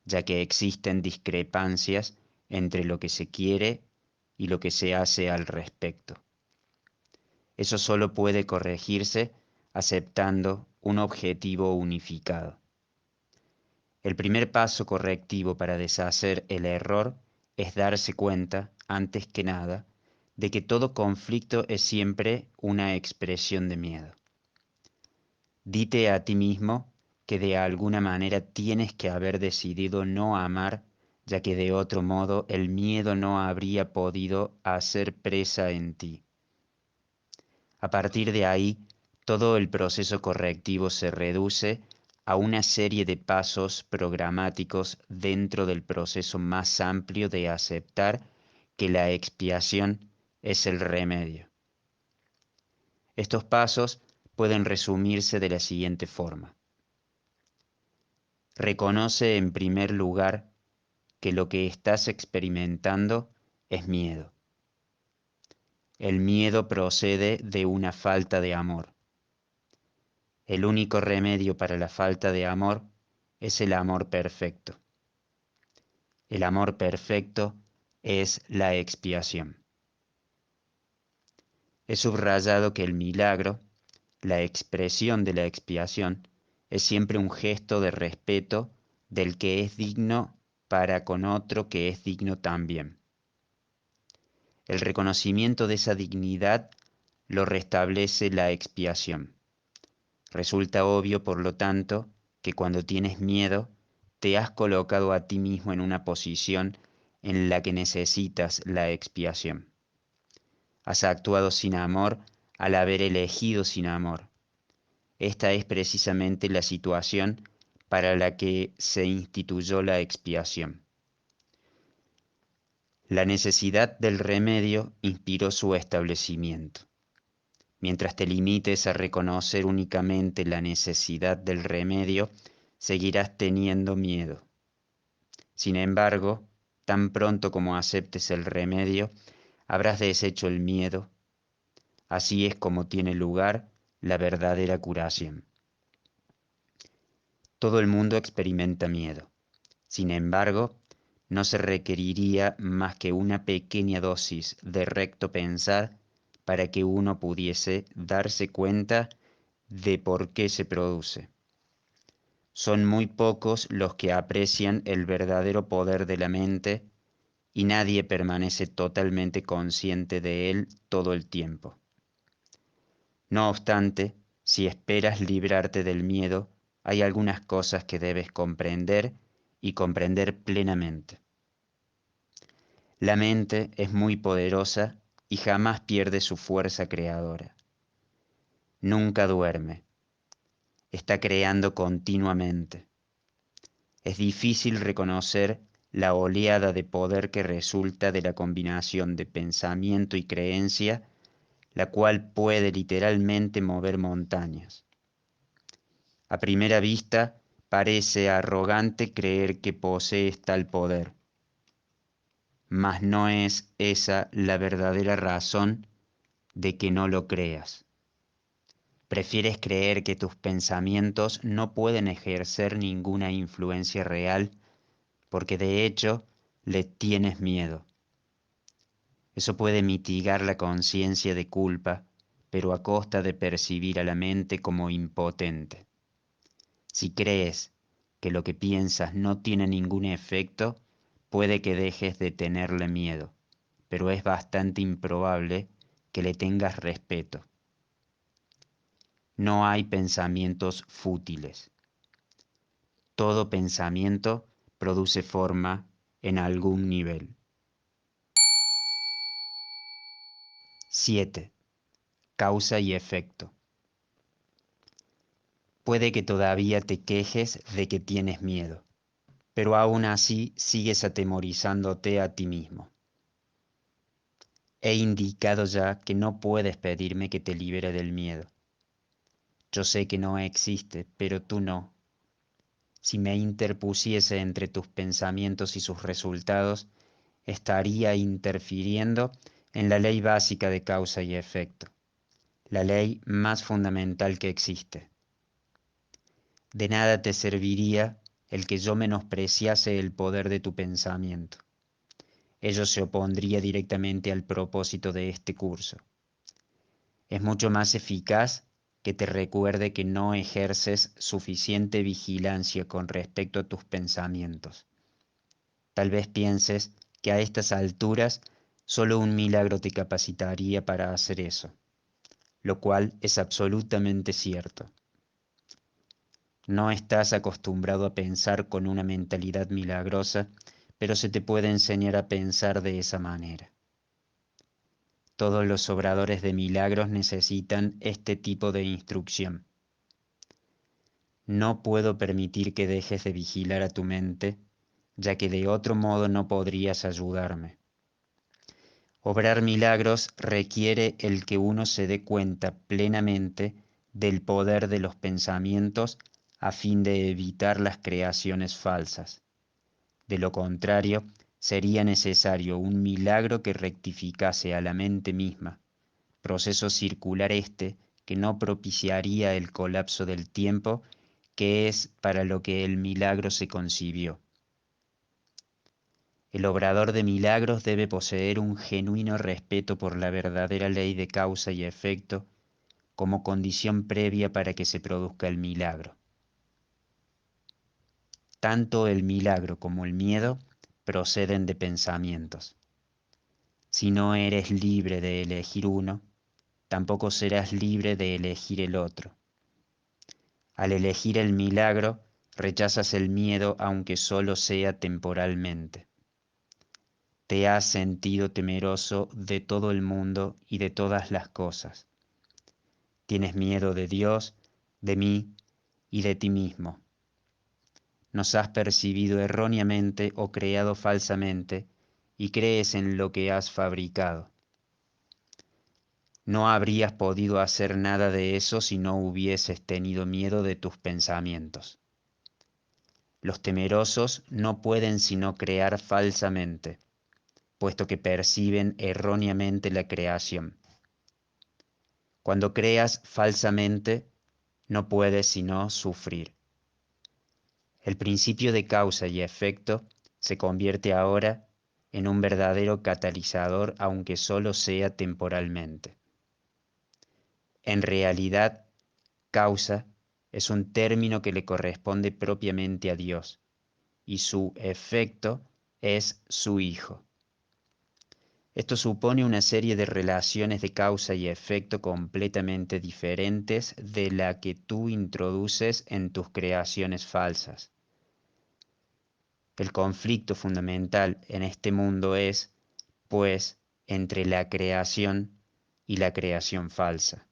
ya que existen discrepancias entre lo que se quiere y lo que se hace al respecto. Eso solo puede corregirse aceptando un objetivo unificado. El primer paso correctivo para deshacer el error es darse cuenta, antes que nada, de que todo conflicto es siempre una expresión de miedo. Dite a ti mismo que de alguna manera tienes que haber decidido no amar, ya que de otro modo el miedo no habría podido hacer presa en ti. A partir de ahí, todo el proceso correctivo se reduce a una serie de pasos programáticos dentro del proceso más amplio de aceptar que la expiación es el remedio. Estos pasos pueden resumirse de la siguiente forma. Reconoce en primer lugar que lo que estás experimentando es miedo. El miedo procede de una falta de amor. El único remedio para la falta de amor es el amor perfecto. El amor perfecto es la expiación. He subrayado que el milagro, la expresión de la expiación, es siempre un gesto de respeto del que es digno para con otro que es digno también. El reconocimiento de esa dignidad lo restablece la expiación. Resulta obvio, por lo tanto, que cuando tienes miedo, te has colocado a ti mismo en una posición en la que necesitas la expiación. Has actuado sin amor al haber elegido sin amor. Esta es precisamente la situación para la que se instituyó la expiación. La necesidad del remedio inspiró su establecimiento. Mientras te limites a reconocer únicamente la necesidad del remedio, seguirás teniendo miedo. Sin embargo, tan pronto como aceptes el remedio, habrás deshecho el miedo. Así es como tiene lugar la verdadera curación. Todo el mundo experimenta miedo. Sin embargo, no se requeriría más que una pequeña dosis de recto pensar para que uno pudiese darse cuenta de por qué se produce. Son muy pocos los que aprecian el verdadero poder de la mente y nadie permanece totalmente consciente de él todo el tiempo. No obstante, si esperas librarte del miedo, hay algunas cosas que debes comprender y comprender plenamente. La mente es muy poderosa y jamás pierde su fuerza creadora. Nunca duerme. Está creando continuamente. Es difícil reconocer la oleada de poder que resulta de la combinación de pensamiento y creencia, la cual puede literalmente mover montañas. A primera vista, parece arrogante creer que posees tal poder, mas no es esa la verdadera razón de que no lo creas. Prefieres creer que tus pensamientos no pueden ejercer ninguna influencia real porque de hecho le tienes miedo. Eso puede mitigar la conciencia de culpa, pero a costa de percibir a la mente como impotente. Si crees que lo que piensas no tiene ningún efecto, puede que dejes de tenerle miedo, pero es bastante improbable que le tengas respeto. No hay pensamientos fútiles. Todo pensamiento produce forma en algún nivel. 7. Causa y efecto. Puede que todavía te quejes de que tienes miedo, pero aún así sigues atemorizándote a ti mismo. He indicado ya que no puedes pedirme que te libere del miedo. Yo sé que no existe, pero tú no. Si me interpusiese entre tus pensamientos y sus resultados, estaría interfiriendo en la ley básica de causa y efecto, la ley más fundamental que existe. De nada te serviría el que yo menospreciase el poder de tu pensamiento. Ello se opondría directamente al propósito de este curso. Es mucho más eficaz que te recuerde que no ejerces suficiente vigilancia con respecto a tus pensamientos. Tal vez pienses que a estas alturas solo un milagro te capacitaría para hacer eso, lo cual es absolutamente cierto. No estás acostumbrado a pensar con una mentalidad milagrosa, pero se te puede enseñar a pensar de esa manera. Todos los obradores de milagros necesitan este tipo de instrucción. No puedo permitir que dejes de vigilar a tu mente, ya que de otro modo no podrías ayudarme. Obrar milagros requiere el que uno se dé cuenta plenamente del poder de los pensamientos a fin de evitar las creaciones falsas. De lo contrario, sería necesario un milagro que rectificase a la mente misma, proceso circular este que no propiciaría el colapso del tiempo, que es para lo que el milagro se concibió. El obrador de milagros debe poseer un genuino respeto por la verdadera ley de causa y efecto como condición previa para que se produzca el milagro. Tanto el milagro como el miedo proceden de pensamientos. Si no eres libre de elegir uno, tampoco serás libre de elegir el otro. Al elegir el milagro, rechazas el miedo aunque solo sea temporalmente. Te has sentido temeroso de todo el mundo y de todas las cosas. Tienes miedo de Dios, de mí y de ti mismo. Nos has percibido erróneamente o creado falsamente y crees en lo que has fabricado. No habrías podido hacer nada de eso si no hubieses tenido miedo de tus pensamientos. Los temerosos no pueden sino crear falsamente, puesto que perciben erróneamente la creación. Cuando creas falsamente, no puedes sino sufrir. El principio de causa y efecto se convierte ahora en un verdadero catalizador, aunque solo sea temporalmente. En realidad, causa es un término que le corresponde propiamente a Dios, y su efecto es su Hijo. Esto supone una serie de relaciones de causa y efecto completamente diferentes de la que tú introduces en tus creaciones falsas. El conflicto fundamental en este mundo es, pues, entre la creación y la creación falsa.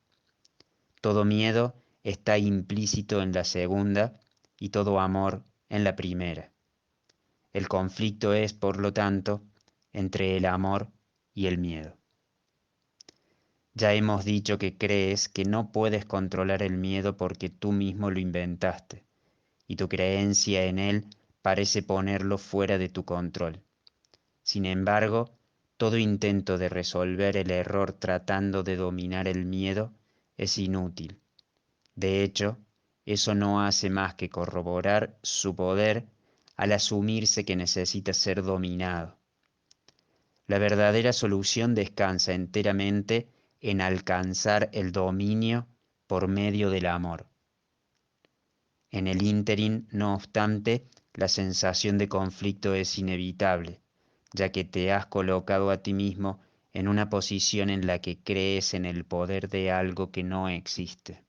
Todo miedo está implícito en la segunda y todo amor en la primera. El conflicto es, por lo tanto, entre el amor y el miedo. Ya hemos dicho que crees que no puedes controlar el miedo porque tú mismo lo inventaste, y tu creencia en él parece ponerlo fuera de tu control. Sin embargo, todo intento de resolver el error tratando de dominar el miedo es inútil. De hecho, eso no hace más que corroborar su poder al asumirse que necesita ser dominado. La verdadera solución descansa enteramente en alcanzar el dominio por medio del amor. En el ínterin, no obstante, la sensación de conflicto es inevitable, ya que te has colocado a ti mismo en una posición en la que crees en el poder de algo que no existe.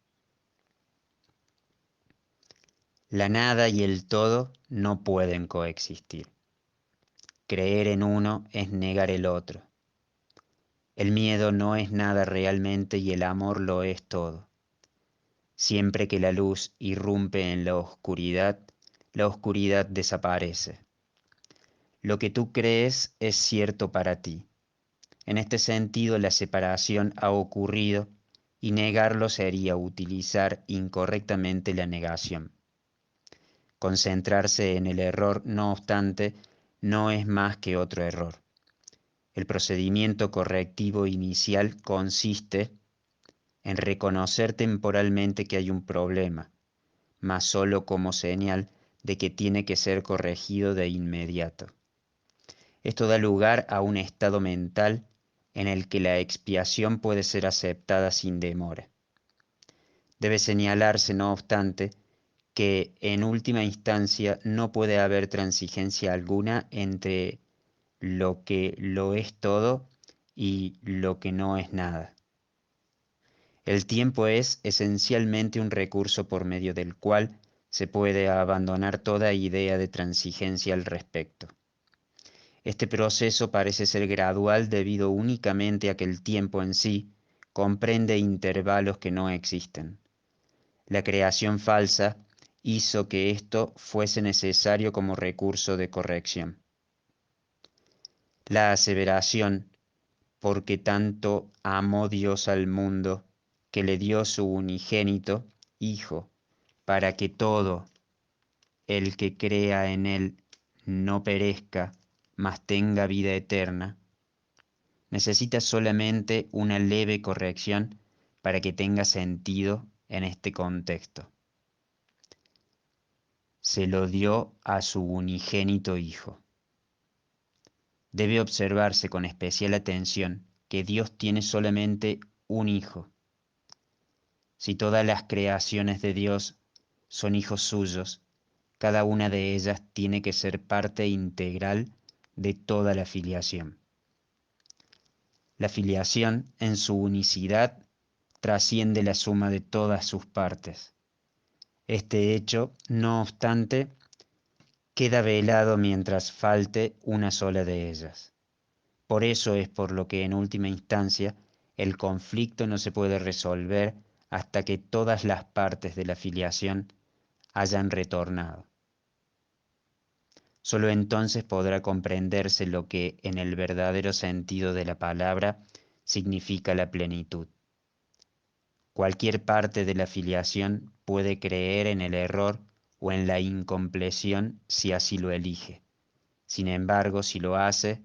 La nada y el todo no pueden coexistir. Creer en uno es negar el otro. El miedo no es nada realmente y el amor lo es todo. Siempre que la luz irrumpe en la oscuridad desaparece. Lo que tú crees es cierto para ti. En este sentido, la separación ha ocurrido y negarlo sería utilizar incorrectamente la negación. Concentrarse en el error, no obstante, no es más que otro error. El procedimiento correctivo inicial consiste en reconocer temporalmente que hay un problema, mas solo como señal de que tiene que ser corregido de inmediato. Esto da lugar a un estado mental en el que la expiación puede ser aceptada sin demora. Debe señalarse, no obstante, que en última instancia no puede haber transigencia alguna entre lo que lo es todo y lo que no es nada. El tiempo es esencialmente un recurso por medio del cual se puede abandonar toda idea de transigencia al respecto. Este proceso parece ser gradual debido únicamente a que el tiempo en sí comprende intervalos que no existen. La creación falsa hizo que esto fuese necesario como recurso de corrección. La aseveración, porque tanto amó Dios al mundo, que le dio su unigénito Hijo, para que todo el que crea en él no perezca, mas tenga vida eterna, necesita solamente una leve corrección para que tenga sentido en este contexto. Se lo dio a su unigénito Hijo. Debe observarse con especial atención que Dios tiene solamente un Hijo. Si todas las creaciones de Dios son hijos suyos, cada una de ellas tiene que ser parte integral de toda la filiación. La filiación, en su unicidad, trasciende la suma de todas sus partes. Este hecho, no obstante, queda velado mientras falte una sola de ellas. Por eso es por lo que en última instancia el conflicto no se puede resolver hasta que todas las partes de la filiación hayan retornado. Solo entonces podrá comprenderse lo que en el verdadero sentido de la palabra significa la plenitud. Cualquier parte de la filiación puede creer en el error o en la incompleción si así lo elige. Sin embargo, si lo hace,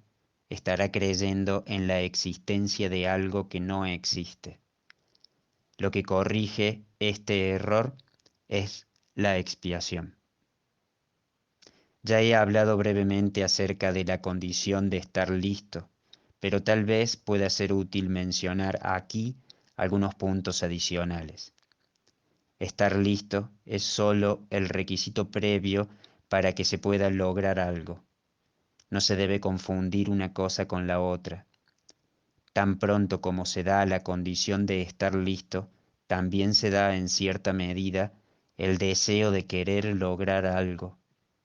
estará creyendo en la existencia de algo que no existe. Lo que corrige este error es la expiación. Ya he hablado brevemente acerca de la condición de estar listo, pero tal vez pueda ser útil mencionar aquí algunos puntos adicionales. Estar listo es solo el requisito previo para que se pueda lograr algo. No se debe confundir una cosa con la otra. Tan pronto como se da la condición de estar listo, también se da en cierta medida el deseo de querer lograr algo,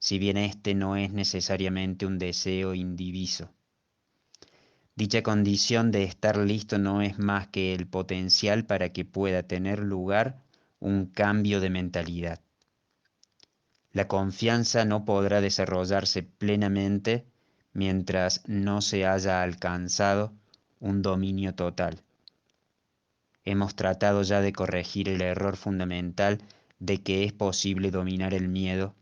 si bien este no es necesariamente un deseo indiviso. Dicha condición de estar listo no es más que el potencial para que pueda tener lugar un cambio de mentalidad. La confianza no podrá desarrollarse plenamente mientras no se haya alcanzado un dominio total. Hemos tratado ya de corregir el error fundamental de que es posible dominar el miedo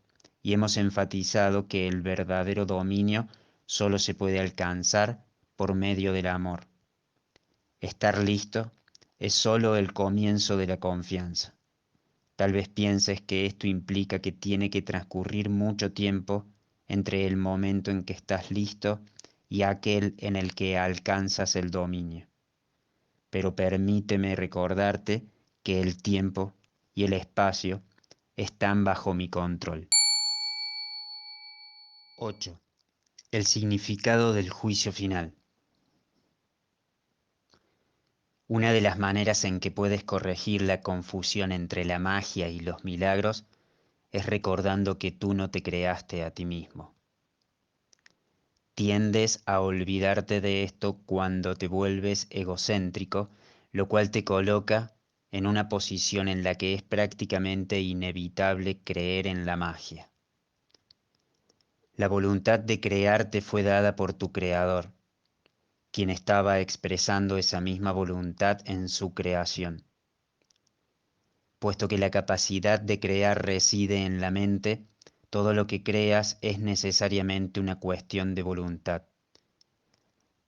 y hemos enfatizado que el verdadero dominio solo se puede alcanzar por medio del amor. Estar listo es solo el comienzo de la confianza. Tal vez pienses que esto implica que tiene que transcurrir mucho tiempo entre el momento en que estás listo y aquel en el que alcanzas el dominio. Pero permíteme recordarte que el tiempo y el espacio están bajo mi control. 8. El significado del juicio final. Una de las maneras en que puedes corregir la confusión entre la magia y los milagros es recordando que tú no te creaste a ti mismo. Tiendes a olvidarte de esto cuando te vuelves egocéntrico, lo cual te coloca en una posición en la que es prácticamente inevitable creer en la magia. La voluntad de crear te fue dada por tu creador, quien estaba expresando esa misma voluntad en su creación. puesto que la capacidad de crear reside en la mente, todo lo que creas es necesariamente una cuestión de voluntad.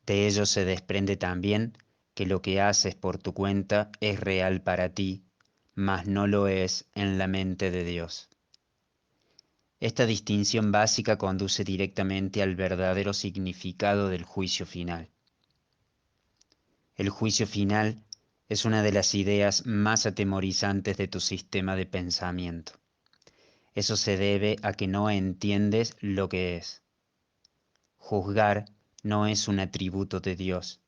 De ello se desprende también que lo que haces por tu cuenta es real para ti, mas no lo es en la mente de Dios. Esta distinción básica conduce directamente al verdadero significado del juicio final. El juicio final es una de las ideas más atemorizantes de tu sistema de pensamiento. Eso se debe a que no entiendes lo que es. Juzgar no es un atributo de Dios.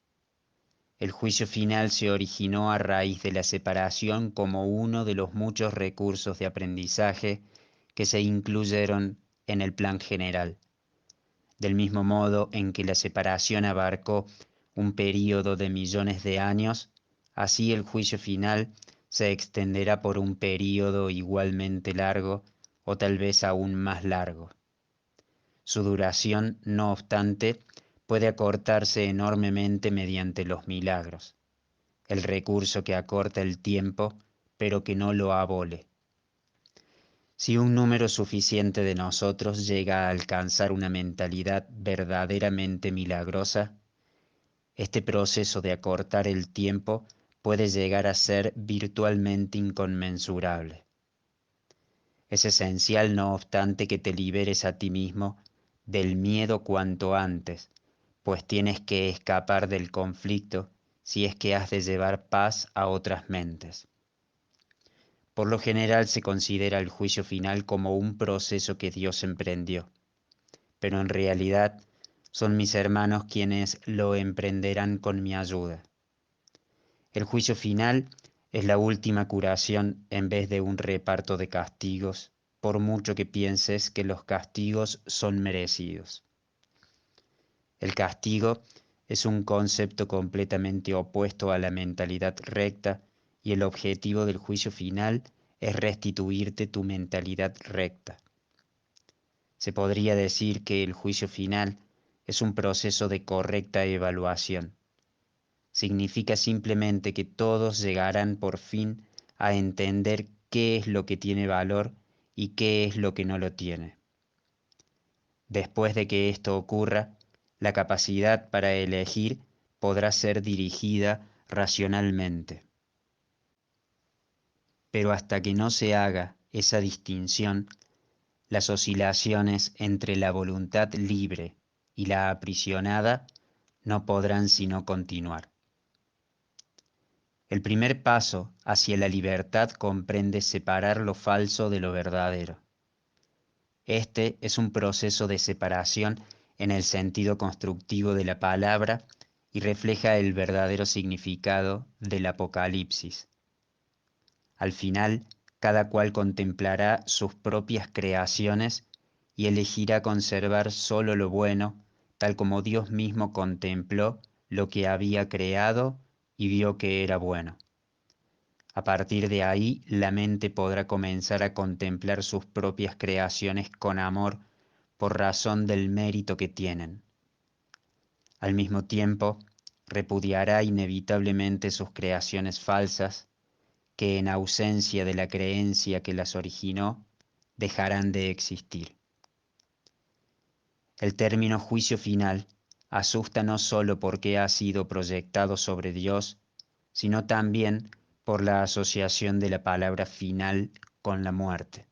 El juicio final se originó a raíz de la separación como uno de los muchos recursos de aprendizaje que se incluyeron en el plan general. Del mismo modo en que la separación abarcó un período de millones de años, así el juicio final se extenderá por un período igualmente largo o tal vez aún más largo. Su duración, no obstante, puede acortarse enormemente mediante los milagros, el recurso que acorta el tiempo, pero que no lo abole. Si un número suficiente de nosotros llega a alcanzar una mentalidad verdaderamente milagrosa, este proceso de acortar el tiempo puede llegar a ser virtualmente inconmensurable. Es esencial, no obstante, que te liberes a ti mismo del miedo cuanto antes, pues tienes que escapar del conflicto si es que has de llevar paz a otras mentes. Por lo general se considera el juicio final como un proceso que Dios emprendió, pero en realidad son mis hermanos quienes lo emprenderán con mi ayuda. El juicio final es la última curación en vez de un reparto de castigos, por mucho que pienses que los castigos son merecidos. El castigo es un concepto completamente opuesto a la mentalidad recta y el objetivo del juicio final es restituirte tu mentalidad recta. Se podría decir que el juicio final es un proceso de correcta evaluación. Significa simplemente que todos llegarán por fin a entender qué es lo que tiene valor y qué es lo que no lo tiene. Después de que esto ocurra, la capacidad para elegir podrá ser dirigida racionalmente. Pero hasta que no se haga esa distinción, las oscilaciones entre la voluntad libre y la aprisionada no podrán sino continuar. El primer paso hacia la libertad comprende separar lo falso de lo verdadero. Este es un proceso de separación en el sentido constructivo de la palabra y refleja el verdadero significado del Apocalipsis. Al final, cada cual contemplará sus propias creaciones y elegirá conservar solo lo bueno, tal como Dios mismo contempló lo que había creado y vio que era bueno. A partir de ahí, la mente podrá comenzar a contemplar sus propias creaciones con amor por razón del mérito que tienen. Al mismo tiempo, repudiará inevitablemente sus creaciones falsas, que en ausencia de la creencia que las originó, dejarán de existir. El término juicio final asusta no sólo porque ha sido proyectado sobre Dios, sino también por la asociación de la palabra final con la muerte.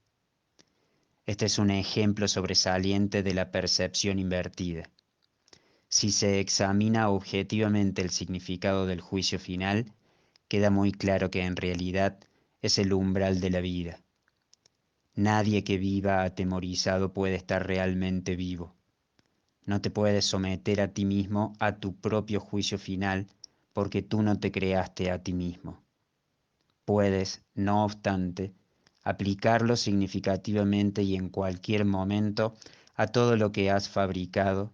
Este es un ejemplo sobresaliente de la percepción invertida. Si se examina objetivamente el significado del juicio final, queda muy claro que en realidad es el umbral de la vida. Nadie que viva atemorizado puede estar realmente vivo. No te puedes someter a ti mismo a tu propio juicio final porque tú no te creaste a ti mismo. Puedes, no obstante, aplicarlo significativamente y en cualquier momento a todo lo que has fabricado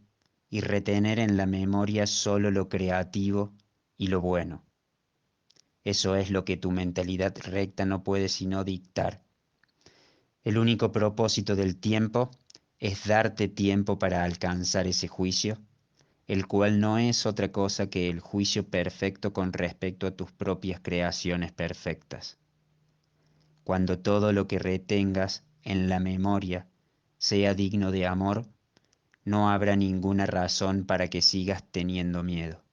y retener en la memoria solo lo creativo y lo bueno. Eso es lo que tu mentalidad recta no puede sino dictar. El único propósito del tiempo es darte tiempo para alcanzar ese juicio, el cual no es otra cosa que el juicio perfecto con respecto a tus propias creaciones perfectas. cuando todo lo que retengas en la memoria sea digno de amor, no habrá ninguna razón para que sigas teniendo miedo.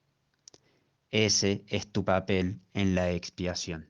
Ese es tu papel en la expiación.